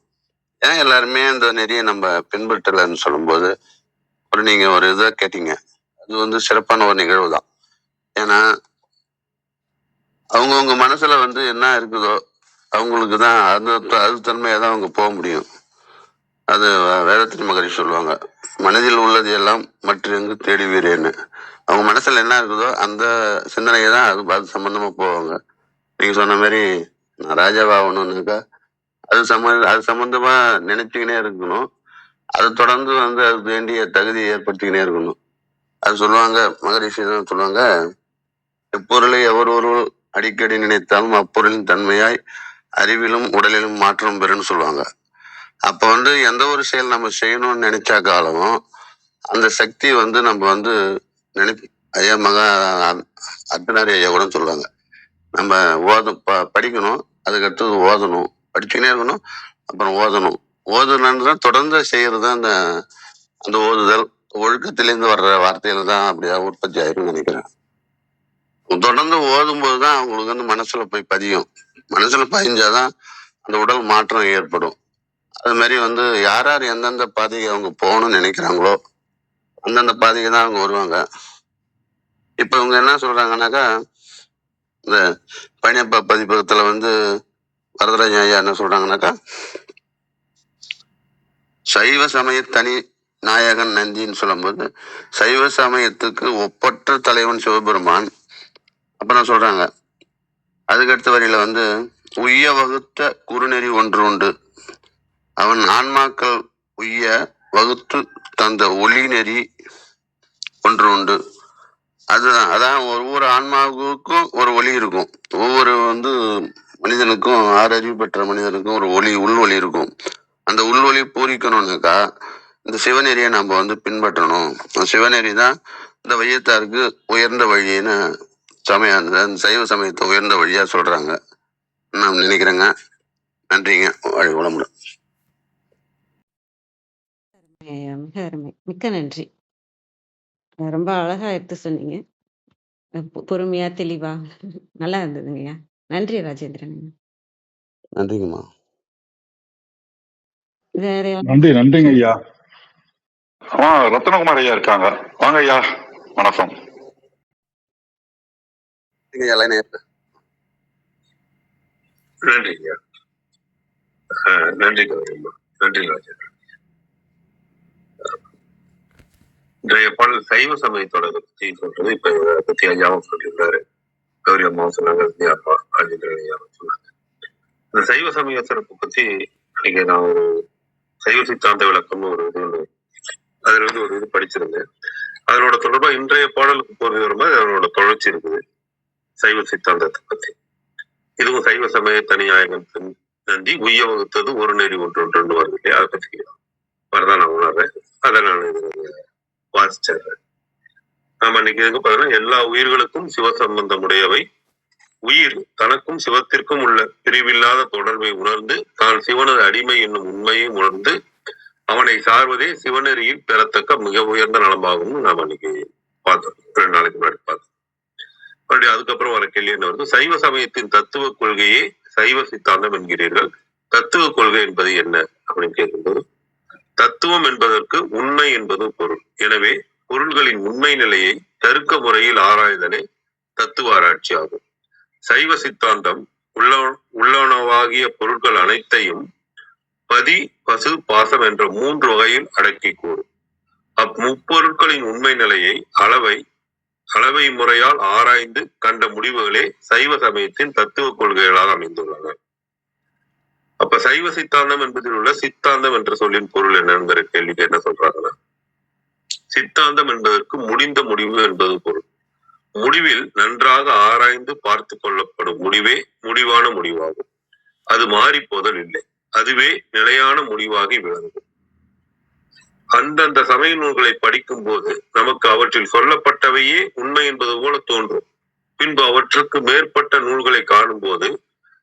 ஏன் எல்லாருமே இந்த நெறிய நம்ம பின்பற்றலன்னு சொல்லும் போது நீங்க ஒரு இதை கேட்டீங்க. அது சிறப்பான ஒரு நிகழ்வு தான். ஏன்னா அவங்கவுங்க மனசுல என்ன இருக்குதோ அவங்களுக்கு தான் அது தன்மையா தான் அவங்க போக முடியும். அது வேதத்திரி மகரிஷி சொல்லுவாங்க, மனதில் உள்ளது எல்லாம் மற்ற எங்கு தேடுவீரேன்னு. அவங்க மனசுல என்ன இருக்குதோ அந்த சிந்தனையை தான் அது சம்பந்தமா போவாங்க. நீங்க சொன்ன மாதிரி நான் ராஜாவாகணும்னாக்கா அது சம்பந்தமா நினைச்சுக்கினே இருக்கணும். அது தொடர்ந்து அது வேண்டிய தகுதியை ஏற்படுத்திக்கினே இருக்கணும். அது சொல்லுவாங்க, மகரிஷி தான் சொல்லுவாங்க, எப்பொருளை எவர் ஒருவர் அடிக்கடி நினைத்தாலும் அப்பொருளின் தன்மையாய் அறிவிலும் உடலிலும் மாற்றம் பெறுன்னு சொல்லுவாங்க. அப்ப எந்த ஒரு செயல் நம்ம செய்யணும்னு நினைச்சாக்காலும் அந்த சக்தி நம்ம ஐயா அர்த்தனாரி ஐயா கூட சொல்லுவாங்க, நம்ம படிக்கணும், அதுக்கடுத்தது ஓதணும், படிச்சுக்கினே இருக்கணும், அப்புறம் ஓதணும். ஓதுனு தொடர்ந்து செய்யறது அந்த ஓதுதல் ஒழுக்கத்திலேருந்து வர்ற வார்த்தைகள் தான் அப்படியா உற்பத்தி ஆயிரும்னு நினைக்கிறேன். தொடர்ந்து ஓதும் போதுதான் அவங்களுக்கு மனசுல போய் பதியும். மனசுல பதிஞ்சாதான் அந்த உடல் மாற்றம் ஏற்படும். அது மாதிரி யார் யார் எந்தெந்த பாதைக்கு அவங்க போகணும்னு நினைக்கிறாங்களோ அந்தந்த பாதைக்கு தான் அவங்க வருவாங்க. இப்ப இவங்க என்ன சொல்றாங்கன்னாக்கா, இந்த பழனியப்பா பதிப்பகத்துல வரதராஜன் ஐயா என்ன சொல்றாங்கன்னாக்கா, சைவ சமய தனி நாயகன் நந்தின்னு சொல்லும் போது சைவ சமயத்துக்கு ஒப்பற்ற தலைவன் சிவபெருமான். அப்புறம் சொல்றாங்க அதுக்கடுத்த வரியில உய்ய வகுத்த குறுநெறி ஒன்று உண்டு, அவன் ஆன்மாக்கள் உய்ய வகுத்து தந்த ஒளி நெறி ஒன்று உண்டு. அதான் ஒவ்வொரு ஆன்மாவுக்கும் ஒரு ஒளி இருக்கும். ஒவ்வொரு மனிதனுக்கும், ஆறறிவு பெற்ற மனிதனுக்கும் ஒரு ஒளி, உள்வொளி இருக்கும். அந்த உள்வொளி பூரிக்கணும்னாக்கா இந்த சிவநெறியை நம்ம பின்பற்றணும். சிவநெறி தான் இந்த வையத்தாருக்கு உயர்ந்த வழின்னு அந்த சைவ சமயத்தை உயர்ந்த வழியா சொல்றாங்க நான் நினைக்கிறேங்க. நன்றிங்க. வாழ்க வளமுடன். மிக அருமை. மிக்க நன்றி. ரொம்ப அழகா எடுத்து சொன்னீங்க. பொறுமையா, தெளிவா. நல்லா இருந்ததுங்கய்யா. நன்றி ராஜேந்திரன். நன்றிங்கம்மா. வேற யாரும்? நன்றிங்க ஐயா. ரத்னகுமார் ஐயா இருக்காங்க. வாங்க ஐயா. வணக்கம். நன்றி ஐயா. நன்றி கௌரியம்மா. நன்றி ராஜேந்திரன். இன்றைய பாடல் சைவ சமயத்தோட பத்தி சொல்றது. இப்ப இதை பத்தி ஐயாவும் சொல்லியிருந்தாரு, கௌரி அம்மாவும் சொன்னாங்க, அப்பா ராஜேந்திரன் ஐயாவும் சொன்னாங்க. இந்த சைவ சமய சிறப்பு பத்தி இன்னைக்கு நான் ஒரு சைவ சித்தாந்த விளக்கம்னு ஒரு இது அதுல இருந்து ஒரு இது படிச்சிருந்தேன். அதனோட தொடர்பா இன்றைய பாடலுக்கு போறது வரும்போது அதனோட தொடர்ச்சி இருக்குது சைவ சித்தாந்தத்தை பத்தி. இதுவும் சைவ சமய தனியாயகம் நந்தி உய்ய வகுத்தது ஒரு நெறி ஒன்று வருது இல்லையா, அதை பத்தி வரதான் நான் உணர்றேன். அதை நான் வாசிச்சிடுறேன். நாம இன்னைக்கு எங்க பாத்தீங்கன்னா, எல்லா உயிர்களுக்கும் சிவ சம்பந்தம் உடையவை. உயிர் தனக்கும் சிவத்திற்கும் உள்ள பிரிவில்லாத தொடர்பை உணர்ந்து தான் சிவனது அடிமை என்னும் உண்மையை உணர்ந்து அவனை சார்வதே சிவநெறியில் பெறத்தக்க மிக உயர்ந்த நலமாகும் நாம இன்னைக்கு பார்த்தோம். 2 நாளைக்கு முன்னாடி பார்த்தோம். மறுபடியும் அதுக்கப்புறம் வர கேள்வி என்ன வருது, சைவ சமயத்தின் தத்துவ கொள்கையே சைவ சித்தாந்தம் என்கிறீர்கள். தத்துவ கொள்கை என்பது என்ன அப்படின்னு கேட்கும்போது, தத்துவம் என்பதற்கு உண்மை என்பது பொருள். எனவே பொருள்களின் உண்மை நிலையை தருக்க முறையில் ஆராய்தலே தத்துவ ஆராய்ச்சி ஆகும். சைவ சித்தாந்தம் உள்ளனவாகிய பொருட்கள் அனைத்தையும் பதி, பசு, பாசம் என்ற 3 வகையில் அடக்கி கூறும். முப்பொருட்களின் உண்மை நிலையை அளவை முறையால் ஆராய்ந்து கண்ட முடிவுகளே சைவ சமயத்தின் தத்துவ கொள்கைகளாக அமைந்துள்ளன. அப்ப சைவ சித்தாந்தம் என்பதில் உள்ள சித்தாந்தம் என்ற சொல்லின் பொருள் என்னங்கிற கேள்விக்கு என்ன சொல்றாங்கன்னா, சித்தாந்தம் என்பதற்கு முடிந்த முடிவு என்பது பொருள். முடிவில் நன்றாக ஆராய்ந்து பார்த்து கொள்ளப்படும் முடிவே முடிவான முடிவாகும். அது மாறி போதல் இல்லை, அதுவே நிலையான முடிவாகி விளங்கும். அந்தந்த சமய நூல்களை படிக்கும் போது நமக்கு அவற்றில் சொல்லப்பட்டவையே உண்மை என்பது போல தோன்றும். பின்பு அவற்றுக்கு மேற்பட்ட நூல்களை காணும் போது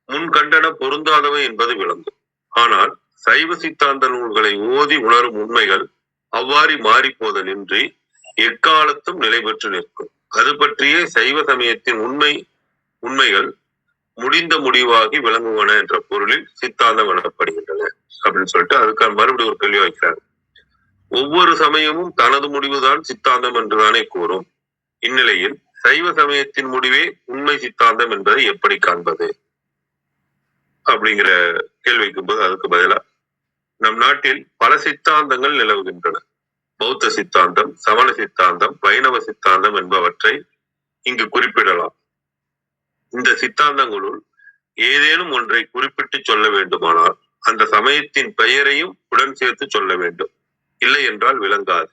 முன் கண்டன பொருந்தாதவை என்பது விளங்கும். ஆனால் சைவ சித்தாந்த நூல்களை ஓதி உணரும் உண்மைகள் அவ்வாறு மாறி போதலின்றி எக்காலத்தும் நிலை பெற்று நிற்கும். அது பற்றியே சைவ சமயத்தின் உண்மைகள் முடிந்த முடிவாகி விளங்குவன என்ற பொருளில் சித்தாந்தம் எனப்படுகின்றன அப்படின்னு சொல்லிட்டு அதுக்கான மறுபடியும் ஒரு கேள்வி வைக்கிறாங்க. ஒவ்வொரு சமயமும் தனது முடிவுதான் சித்தாந்தம் என்றுதானே கூறும். இந்நிலையில் சைவ சமயத்தின் முடிவே உண்மை சித்தாந்தம் என்பதை எப்படி காண்பது அப்படிங்கிற கேள்வி வைக்கும் போது அதுக்கு பதிலா, நம் நாட்டில் பல சித்தாந்தங்கள் நிலவுகின்றன. பௌத்த சித்தாந்தம், சமண சித்தாந்தம், வைணவ சித்தாந்தம் என்பவற்றை இங்கு குறிப்பிடலாம். இந்த சித்தாந்தங்களுள் ஏதேனும் ஒன்றை குறிப்பிட்டு சொல்ல வேண்டுமானால் அந்த சமயத்தின் பெயரையும் உடன் சேர்த்து சொல்ல வேண்டும். இல்லை என்றால் விளங்காது.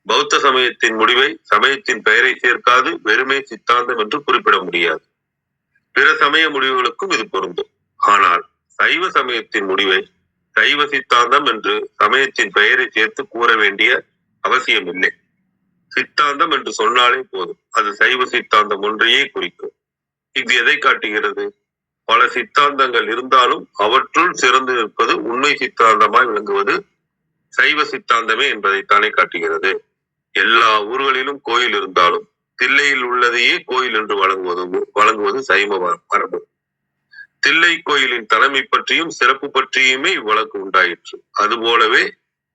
பௌத்த சமயத்தின் முடிவை சமயத்தின் பெயரை சேர்க்காது வெறுமே சித்தாந்தம் என்று குறிப்பிட முடியாது. பிற சமய முடிவுகளுக்கும் இது பொருந்தும். ஆனால் சைவ சமயத்தின் முடிவை சைவ சித்தாந்தம் என்று சமயத்தின் பெயரை சேர்த்து கூற வேண்டிய அவசியம் இல்லை. சித்தாந்தம் என்று சொன்னாலே போதும், அது சைவ சித்தாந்தம் ஒன்றையே குறிக்கும். இது எதை காட்டுகிறது? பல சித்தாந்தங்கள் இருந்தாலும் அவற்றுள் சிறந்து நிற்பது உண்மை சித்தாந்தமாய் விளங்குவது சைவ சித்தாந்தமே என்பதைத்தானே காட்டுகிறது. எல்லா ஊர்களிலும் கோயில் இருந்தாலும் தில்லையில் உள்ளதையே கோயில் என்று வழங்குவது சைவ மரபு. தில்லை கோயிலின் தலைமை பற்றியும் சிறப்பு பற்றியுமே இவ்வழக்கு உண்டாயிற்று. அதுபோலவே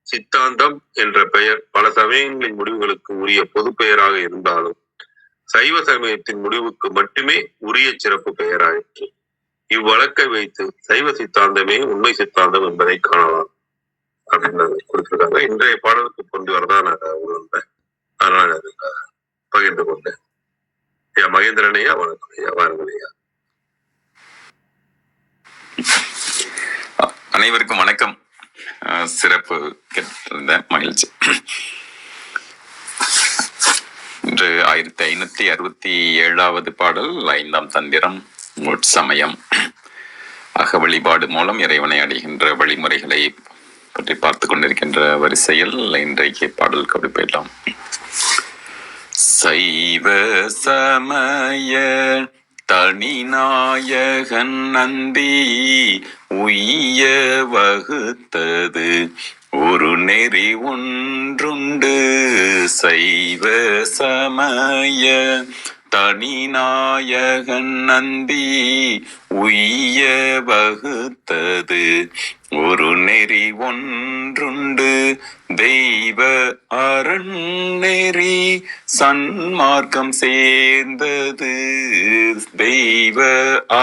சித்தாந்தம் என்ற பெயர் பல சமயங்களின் முடிவுகளுக்கு உரிய பொது பெயராக இருந்தாலும் சைவ சமயத்தின் முடிவுக்கு மட்டுமே உரிய சிறப்பு பெயராயிற்று. இவ்வழக்கை வைத்து சைவ சித்தாந்தமே உண்மை சித்தாந்தம் என்பதை காணலாம் அப்படின்னு கொடுத்திருக்காங்க. இன்றைய பாடலுக்கு கொண்டு வரதான் நான் உணர்ந்தேன். அதனால பகிர்ந்து கொண்டேன். ஐயா மகேந்திரன் ஐயா, வணக்கம் ஐயா. வாருங்கள் ஐயா. அனைவருக்கும் வணக்கம். சிறப்பு கேட்டிருந்த மகிழ்ச்சி. இன்று 1567வது பாடல், 5ஆம் தந்திரம், உட்சமயம். அக வழிபாடு மூலம் இறைவனை அடைகின்ற வழிமுறைகளை பற்றி பார்த்து கொண்டிருக்கின்ற வரிசையில் இன்றைக்கு பாடல் கவிப்பெல்லாம். சைவ சமய தனிநாயகன் நந்தி உய்ய வகுத்தது ஒரு நெறி ஒன்றுண்டு சைவ சமய தனிநாயகன் நந்தி உய்ய வகுத்தது. ஒரு நெறி ஒன்றுண்டு தெய்வ அறநெறி சன்மார்க்கம் சேர்ந்தது. தெய்வ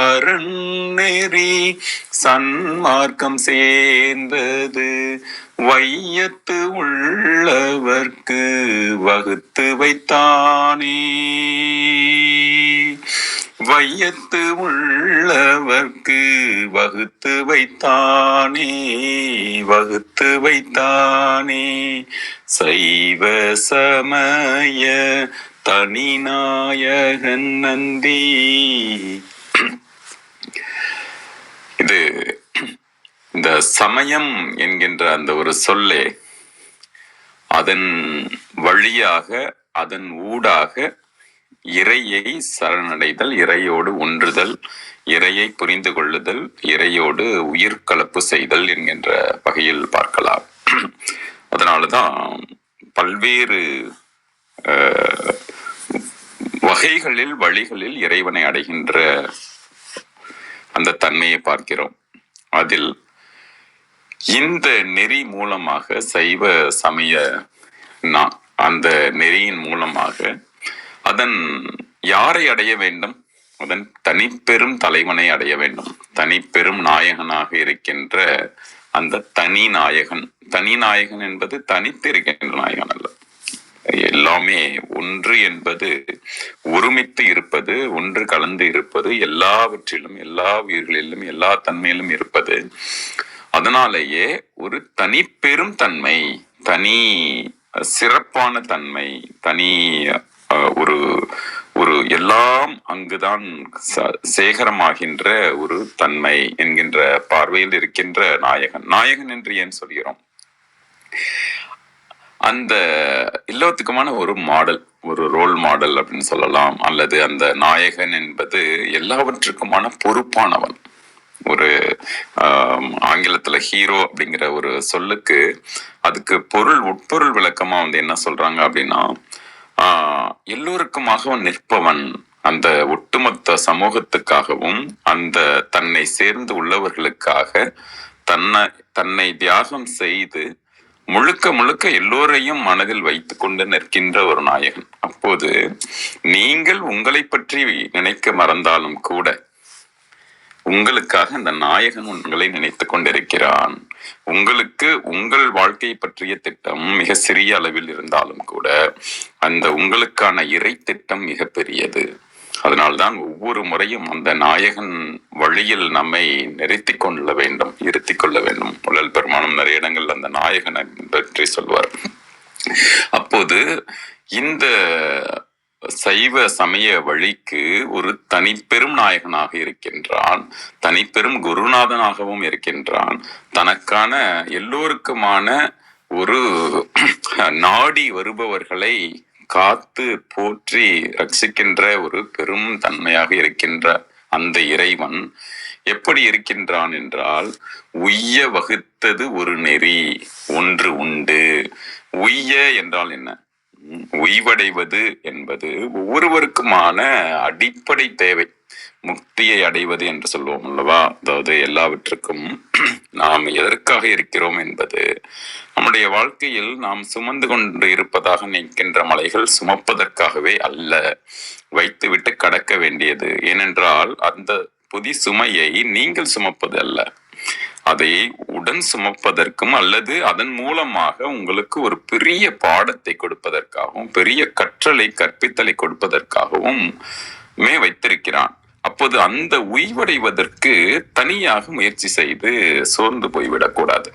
அறநெறி சன்மார்க்கம் சேர்ந்தது. வையத்து உள்ளவர்க்கு வகுத்து வைத்தானே. வையத்து உள்ளவர்க்கு வகுத்து வைத்தானே. வகுத்து வைத்தானே. சைவ சமய தனிநாயகன் நந்தி. இது இந்த சமயம் என்கின்ற அந்த ஒரு சொல்லே அதன் வழியாக அதன் ஊடாக இறையை சரணடைதல், இறையோடு ஒன்றுதல், இறையை புரிந்து கொள்ளுதல், இறையோடு உயிர் கலப்பு செய்தல் என்கின்ற வகையில் பார்க்கலாம். அதனாலதான் பல்வேறு வகைகளில் வழிகளில் இறைவனை அடைகின்ற அந்த தன்மையை பார்க்கிறோம். அதில் இந்த நெறி மூலமாக சைவ சமய அந்த நெறியின் மூலமாக அதன் யாரை அடைய வேண்டும்? அதன் தனிப்பெரும் தலைவனை அடைய வேண்டும். தனிப்பெரும் நாயகனாக இருக்கின்ற அந்த தனி நாயகன். தனி நாயகன் என்பது தனித்து இருக்கின்ற நாயகன் அல்ல. எல்லாமே ஒன்று என்பது ஒருமித்து இருப்பது, ஒன்று கலந்து இருப்பது, எல்லாவற்றிலும் எல்லா உயிர்களிலும் எல்லா தன்மையிலும் இருப்பது. அதனாலேயே ஒரு தனி பெரும் தன்மை, தனி சிறப்பான தன்மை, தனி ஒரு ஒரு எல்லாம் அங்குதான் சேகரமாகின்ற ஒரு தன்மை என்கின்ற பார்வையில் இருக்கின்ற நாயகன். நாயகன் என்று ஏன் சொல்கிறோம்? அந்த எல்லாத்துக்குமான ஒரு மாடல், ஒரு ரோல் மாடல் அப்படின்னு சொல்லலாம். அல்லது அந்த நாயகன் என்பது எல்லாவற்றுக்குமான பொறுப்பானவன். ஒரு ஆங்கிலத்துல ஹீரோ அப்படிங்கிற ஒரு சொல்லுக்கு அதுக்கு உட்பொருள் விளக்கமா என்ன சொல்றாங்க அப்படின்னா, எல்லோருக்குமாக நிற்பவன். அந்த ஒட்டுமொத்த சமூகத்துக்காகவும் அந்த தன்னை சேர்ந்து உள்ளவர்களுக்காக தன்னை தியாகம் செய்து முழுக்க முழுக்க எல்லோரையும் மனதில் வைத்து கொண்டு நிற்கின்ற ஒரு நாயகன். அப்போது நீங்கள் உங்களை பற்றி நினைக்க மறந்தாலும் கூட உங்களுக்காக அந்த நாயகன் உங்களை நினைத்து கொண்டிருக்கிறான். உங்களுக்கு உங்கள் வாழ்க்கையை பற்றிய திட்டம் மிக சிறிய அளவில் இருந்தாலும் கூட அந்த உங்களுக்கான இறை திட்டம் மிக பெரியது. அதனால்தான் ஒவ்வொரு முறையும் அந்த நாயகன் வழியில் நம்மை நிறுத்தி கொள்ள வேண்டும், இருத்தி கொள்ள வேண்டும். வள்ளல் பெருமானும் நிறைய இடங்கள் அந்த நாயகனை பற்றி சொல்வார். அப்போது இந்த சைவ சமய வழிக்கு ஒரு தனிப்பெரும் நாயகனாக இருக்கின்றான், தனிப்பெரும் குருநாதனாகவும் இருக்கின்றான். தனக்கான எல்லோருக்குமான ஒரு நாடி வருபவர்களை காத்து போற்றி ரட்சிக்கின்ற ஒரு பெரும் தன்மையாக இருக்கின்ற அந்த இறைவன் எப்படி இருக்கின்றான் என்றால், உய்ய வகுத்தது ஒரு நெறி ஒன்று உண்டு. உய்ய என்றால் என்ன? உய்வடைவது என்பது ஒவ்வொருவருக்குமான அடிப்படை தேவை. முக்தியை அடைவது என்று சொல்லுவோம் அல்லவா? அதாவது எல்லாவற்றுக்கும் நாம் எதற்காக இருக்கிறோம் என்பது, நம்முடைய வாழ்க்கையில் நாம் சுமந்து கொண்டு இருப்பதாக நிற்கின்ற மலைகள் சுமப்பதற்காகவே அல்ல, வைத்துவிட்டு கடக்க வேண்டியது. ஏனென்றால் அந்த புதி சுமையை நீங்கள் சுமப்பது அல்ல, அதை உடன் சுமப்பதற்கும் அல்லது அதன் மூலமாக உங்களுக்கு ஒரு பெரிய பாடத்தை கொடுப்பதற்காகவும் பெரிய கற்றலை கற்பித்தலை கொடுப்பதற்காகவும் வைத்திருக்கிறான். அப்போது அந்த உய்வடைவதற்கு தனியாக முயற்சி செய்து சோர்ந்து போய்விடக்கூடாது.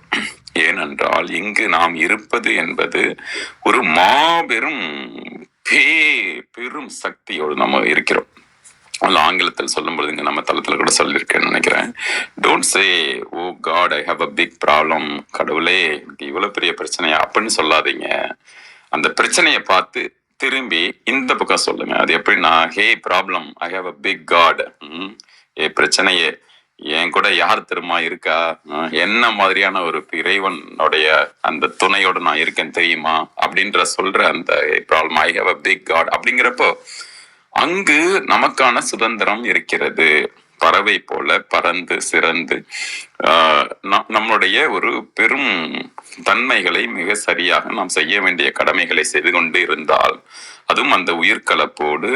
ஏனென்றால் இங்கு நாம் இருப்பது என்பது ஒரு மாபெரும் பெரும் சக்தியோடு நம்ம இருக்கிறோம். ஆங்கிலத்தில் சொல்லும் பொழுது இங்க நம்ம தளத்துல கூட சொல்லியிருக்கேன்னு நினைக்கிறேன். Don't say oh god I have a big problem, கடவுளே இவ்வளவு பெரிய பிரச்சனையா அப்படின்னு சொல்லாதீங்க. அந்த பிரச்சனையை பார்த்து திரும்பி இந்த பக்கம் சொல்லுங்க. அது எப்படின்னா, hey problem, I have a big God. ஏ பிரச்சனையே, என் கூட யார் தெரியுமா இருக்கா, என்ன மாதிரியான ஒரு இறைவனுடைய அந்த துணையோட நான் இருக்கேன் தெரியுமா அப்படின்ற சொல்ற அந்த problem, I have a big god அப்படிங்கிறப்போ அங்கு நமக்கான சுதந்திரம் இருக்கிறது. பறவை போல பறந்து சிறந்து நம்மளுடைய ஒரு பெரும் தன்மைகளை மிக சரியாக நாம் செய்ய வேண்டிய கடமைகளை செய்து கொண்டு இருந்தால், அதுவும் அந்த உயிர்கலப்போடு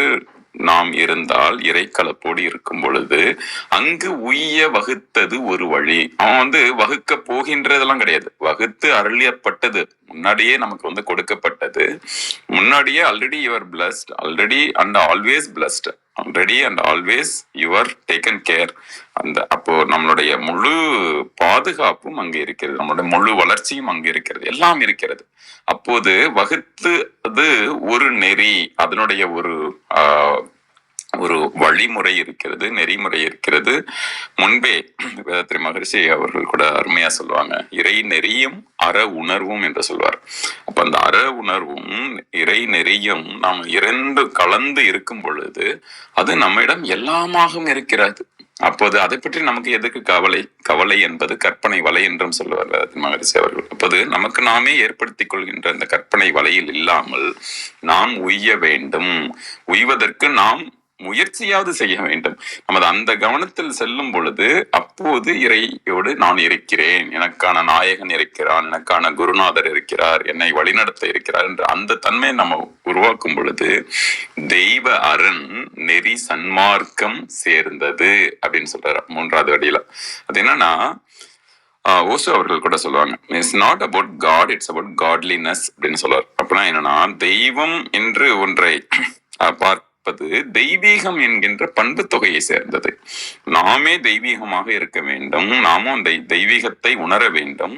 நாம் இருந்தால், இறைக்கலப்போடு இருக்கும் பொழுது அங்கு உய்ய வகுத்தது ஒரு வழி. அவன் வகுக்க போகின்றதெல்லாம் கிடையாது, வகுத்து அருளியப்பட்டது முன்னாடியே நமக்கு கொடுக்கப்பட்டது. முன்னாடியே already your blessed, already and always blessed, already and always your taken care. அப்போ நம்மளுடைய முழு பாதுகாப்பும் அங்கே இருக்கிறது, நம்மளுடைய முழு வளர்ச்சியும் அங்கே இருக்கிறது, எல்லாம் இருக்கிறது. அப்போது வகுத்து ஒரு நெறி, அதனுடைய ஒரு வழிமுறை இருக்கிறது, நெறிமுறை இருக்கிறது. முன்பே வேதாத்ரி மகரிஷி அவர்கள் கூட அருமையா சொல்லுவாங்க, இறை நெறியும் அற உணர்வும் என்று சொல்வார். அப்ப அந்த அற உணர்வும் இறை நெறியும் நாம் இரண்டு கலந்து இருக்கும் பொழுது அது நம்மிடம் எல்லாமாகவும் இருக்கிறது. அப்போது அதை பற்றி நமக்கு எதுக்கு கவலை? கவலை என்பது கற்பனை வலை என்றும் சொல்லுவார் வேதாத்ரி மகரிஷி அவர்கள். அப்போது நமக்கு நாமே ஏற்படுத்திக் கொள்கின்ற அந்த கற்பனை வலையில் இல்லாமல் நாம் உய்ய வேண்டும். உய்வதற்கு நாம் முயற்சியாவது செய்ய வேண்டும். நமது அந்த கவனத்தில் செல்லும் பொழுது அப்போது இறையோடு நான் இருக்கிறேன், எனக்கான நாயகன் இருக்கிறான், எனக்கான குருநாதர் இருக்கிறார், என்னை வழிநடத்த இருக்கிறார் என்ற அந்த தன்மையை நம்ம உருவாக்கும் பொழுது தெய்வ அரண் நெறி சன்மார்க்கம் சேர்ந்தது அப்படின்னு சொல்றாரு 3வது அடியில. அது என்னன்னா, ஓசோ அவர்கள் கூட சொல்லுவாங்க, it's not about god, it's about godliness அப்படின்னு சொல்லுவார். அப்படின்னா என்னன்னா, தெய்வம் என்று ஒன்றை பார்ப்பது தெய்வீகம் என்கின்ற பண்பு தொகையை சேர்ந்தது. நாமே தெய்வீகமாக இருக்க வேண்டும், நாமும் அந்த தெய்வீகத்தை உணர வேண்டும்.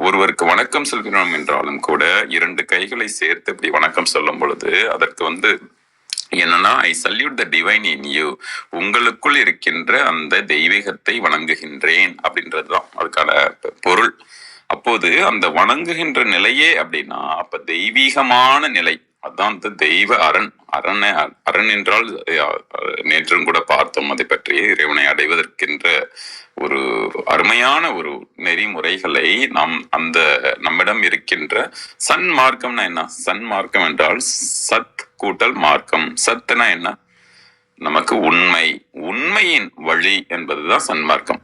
ஒருவருக்கு வணக்கம் சொல்கிறோம் என்றாலும் கூட 2 கைகளை சேர்த்து இப்படி வணக்கம் சொல்லும் பொழுது அதற்கு என்னன்னா, ஐ salute the divine in you, உங்களுக்குள் இருக்கின்ற அந்த தெய்வீகத்தை வணங்குகின்றேன் அப்படின்றதுதான் அதுக்கான பொருள். அப்போது அந்த வணங்குகின்ற நிலையே அப்படின்னா அப்ப தெய்வீகமான நிலை, அதான் தெய்வ அரண். அரண் என்றால் நேற்றும் கூட பார்த்தோம், அதை பற்றி இறைவனை அடைவதற்கின்ற ஒரு அருமையான ஒரு நெறிமுறைகளை நம்மிடம் இருக்கின்ற சன்மார்க்கம்னா என்ன? சன்மார்க்கம் என்றால் சத் கூட்டல் மார்க்கம். சத்துனா என்ன? நமக்கு உண்மையின் வழி என்பதுதான் சன்மார்க்கம்.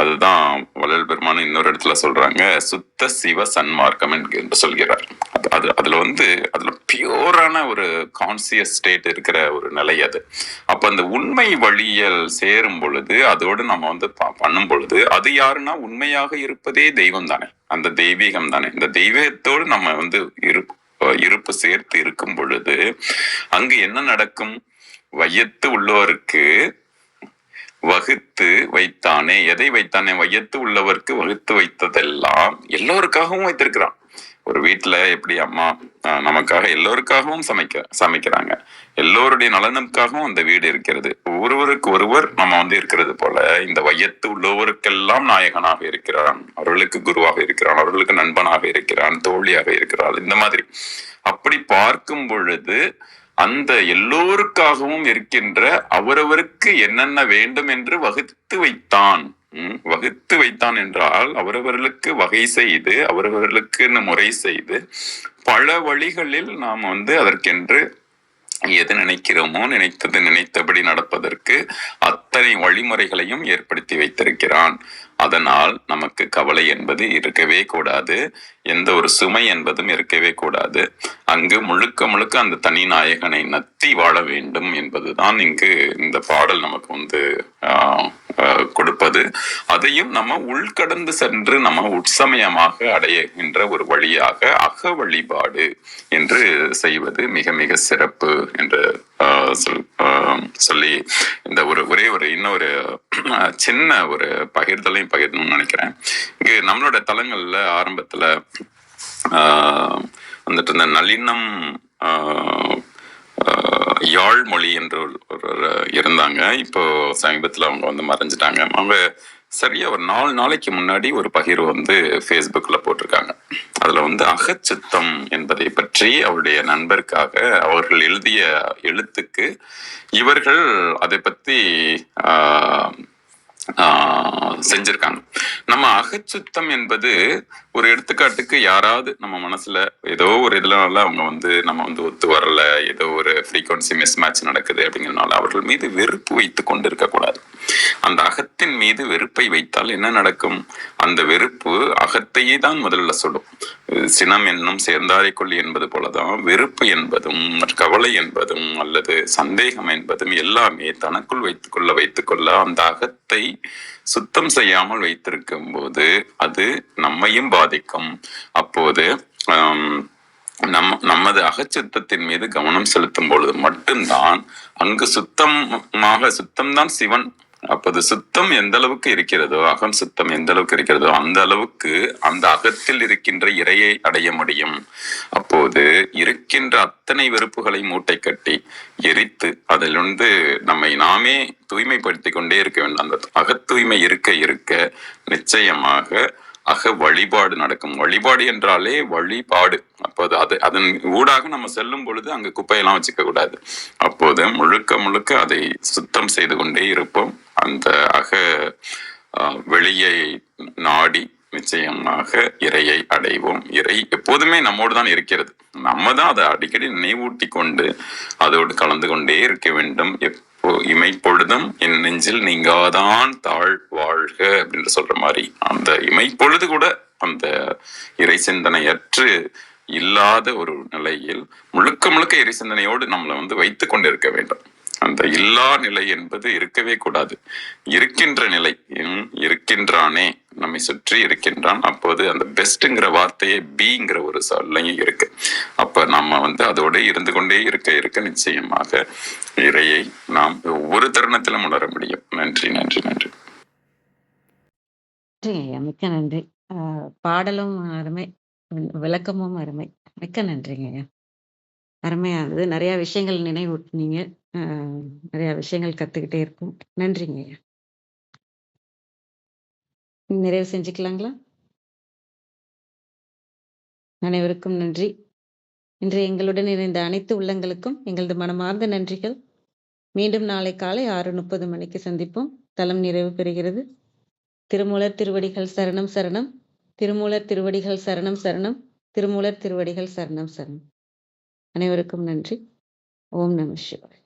அதுதான் வள்ளல் பெருமான் இன்னொரு இடத்துல சொல்றாங்க, சுத்த சிவ சன்மார்க்கம் என்று சொல்கிறார். அதுல பியூரான ஒரு கான்சியஸ் ஸ்டேட் இருக்கிற ஒரு நிலை அது. அப்ப அந்த உண்மை வழியில் சேரும் பொழுது, அதோடு நம்ம பண்ணும் பொழுது, அது யாருன்னா உண்மையாக இருப்பதே தெய்வம் தானே, அந்த தெய்வீகம் தானே. இந்த தெய்வத்தோடு நம்ம இருப்பு சேர்த்து இருக்கும் பொழுது அங்கு என்ன நடக்கும்? வையத்து உள்ளோருக்கு வகுத்து வைத்தானே. எதை வைத்தானே? வையத்து உள்ளவருக்கு வகுத்து வைத்ததெல்லாம் எல்லோருக்காகவும் வைத்திருக்கிறான். ஒரு வீட்டுல எப்படி அம்மா நமக்காக எல்லோருக்காகவும் சமைக்கிறாங்க, எல்லோருடைய நலனுக்காகவும் அந்த வீடு இருக்கிறது. ஒருவருக்கு ஒருவர் நம்ம இருக்கிறது போல இந்த வையத்து உள்ளவருக்கெல்லாம் நாயகனாக இருக்கிறான், அவர்களுக்கு குருவாக இருக்கிறான், அவர்களுக்கு நண்பனாக இருக்கிறான், தோழியாக இருக்கிறாள். இந்த மாதிரி அப்படி பார்க்கும் பொழுது அந்த எல்லோருக்காகவும் இருக்கின்ற அவரவருக்கு என்னென்ன வேண்டும் என்று வகுத்து வைத்தான் என்றால் அவரவர்களுக்கு வகை செய்து, அவரவர்களுக்கு முறை செய்து, பல வழிகளில் நாம் அதற்கென்று எது நினைக்கிறோமோ நினைத்தபடி நடப்பதற்கு அத்தனை வழிமுறைகளையும் ஏற்படுத்தி வைத்திருக்கிறான். அதனால் நமக்கு கவலை என்பது இருக்கவே கூடாது, எந்த ஒரு சுமை என்பதும் இருக்கவே கூடாது. அங்கு முழுக்க அந்த தனி நாயகனை நத்தி வாழ வேண்டும் என்பதுதான் இங்கு இந்த பாடல் நமக்கு கொடுப்பது. அதையும் நம்ம உள்கடந்து சென்று நம்ம உட்சமயமாக அடைகின்ற ஒரு வழியாக அக வழிபாடு என்று செய்வது மிக மிக சிறப்பு என்று சொல்லி இந்த ஒரே இன்னொரு சின்ன ஒரு பகிர்தலையும் பகிரணும்னு நினைக்கிறேன். இங்கு நம்மளோட தலங்கள்ல ஆரம்பத்துல இந்த நளினம் யாழ் மொழி என்று ஒரு இருந்தாங்க. இப்போ சமீபத்துல அவங்க மறைஞ்சிட்டாங்க. அவங்க சரியா ஒரு 4 நாளைக்கு முன்னாடி ஒரு பகிர்வு ஃபேஸ்புக்ல போட்டிருக்காங்க. அதுல அகச்சித்தம் என்பதை பற்றி அவருடைய நண்பருக்காக அவர்கள் எழுதிய எழுத்துக்கு இவர்கள் அதை பத்தி செஞ்சிருக்காங்க. நம்ம அகச்சுத்தம் என்பது ஒரு எடுத்துக்காட்டுக்கு யாராவது நம்ம மனசுல ஏதோ ஒரு இதுலனால அவங்க நம்ம ஒத்து வரல, ஏதோ ஒரு ஃப்ரீக்வன்சி மிஸ் மேட்ச் நடக்குது அப்படிங்கிறதுனால அவர்கள் மீது வெறுப்பு வைத்து கொண்டு இருக்க கூடாது. அந்த அகத்தின் மீது வெறுப்பை வைத்தால் என்ன நடக்கும்? அந்த வெறுப்பு அகத்தையே தான் முதல்ல சுடும். சினம் என்னும் சேர்ந்தாரை கொள்ளி என்பது போலதான் வெறுப்பு என்பதும் கவலை என்பதும் அல்லது சந்தேகம் என்பதும் எல்லாமே தனக்குள் வைத்துக்கொள்ள அந்த அகத்தை சுத்தம் செய்யாமல் வைத்திருக்கும் போது அது நம்மையும் பாதிக்கும். அப்போது நமது அகச்சித்தத்தின் மீது கவனம் செலுத்தும் பொழுது மட்டும்தான் அங்கு சுத்தம்தான் சிவன். அப்போது சுத்தம் எந்த அளவுக்கு இருக்கிறதோ, அகம் சுத்தம் எந்த அளவுக்கு இருக்கிறதோ அந்த அளவுக்கு அந்த அகத்தில் இருக்கின்ற இறையை அடைய முடியும். அப்போது இருக்கின்ற அத்தனை வெறுப்புகளை மூட்டை கட்டி எரித்து அதிலிருந்து நம்மை நாமே தூய்மைப்படுத்தி கொண்டே இருக்க வேண்டும். அந்த அகத்தூய்மை இருக்க இருக்க நிச்சயமாக அக வழிபாடு நடக்கும். வழிபாடு என்றாலே வழிபாடு. அப்போது அதன் ஊடாக நம்ம செல்லும் பொழுது அங்க குப்பையெல்லாம் வச்சுக்க கூடாது. அப்போது முழுக்க அதை சுத்தம் செய்து கொண்டே இருப்போம். அந்த அக வெளியை நாடி நிச்சயமாக இறையை அடைவோம். இறை எப்போதுமே நம்மோடு தான் இருக்கிறது. நம்ம தான் அதை அடிக்கடி நினைவூட்டி கொண்டு அதோடு கலந்து கொண்டே இருக்க வேண்டும். இமைப்பொழுதும் என் நெஞ்சில் நீங்காதான் தாழ் வாழ்க அப்படின்னு சொல்ற மாதிரி அந்த இமைப்பொழுது கூட அந்த இறை சிந்தனையற்று இல்லாத ஒரு நிலையில் முழுக்க இறை சிந்தனையோடு நம்மளை வைத்து கொண்டு இருக்க வேண்டும். அந்த இல்லா நிலை என்பது இருக்கவே கூடாது. இருக்கின்ற நிலை, இருக்கின்றானே, நம்மை சுற்றி இருக்கின்றான். அப்போது அந்த பெஸ்ட்ங்கிற வார்த்தையே பீங்கிற ஒரு சொல்லையும் இருக்கு. அப்ப நம்ம அதோட இருந்து கொண்டே இருக்க நிச்சயமாக இறையை நாம் ஒவ்வொரு தருணத்திலும் உணர முடியும். நன்றி நன்றி நன்றி. மிக்க நன்றி. பாடலும் அருமை, விளக்கமும் அருமை. மிக்க நன்றிங்க ஐயா. அருமையா இருந்தது. நிறைய விஷயங்கள் நினைவூட்டினீங்க. நிறைய விஷயங்கள் கத்துக்கிட்டே இருக்கும். நன்றிங்க ஐயா. நிறைவு செஞ்சுக்கலாங்களா? அனைவருக்கும் நன்றி. இன்று எங்களுடன் இணைந்த அனைத்து உள்ளங்களுக்கும் எங்களது மனமார்ந்த நன்றிகள். மீண்டும் நாளை காலை 6:30 மணிக்கு சந்திப்போம். தலம் நிறைவு பெறுகிறது. திருமூலர் திருவடிகள் சரணம் சரணம். திருமூலர் திருவடிகள் சரணம் சரணம். திருமூலர் திருவடிகள் சரணம் சரணம். அனைவருக்கும் நன்றி. ஓம் நம சிவாய.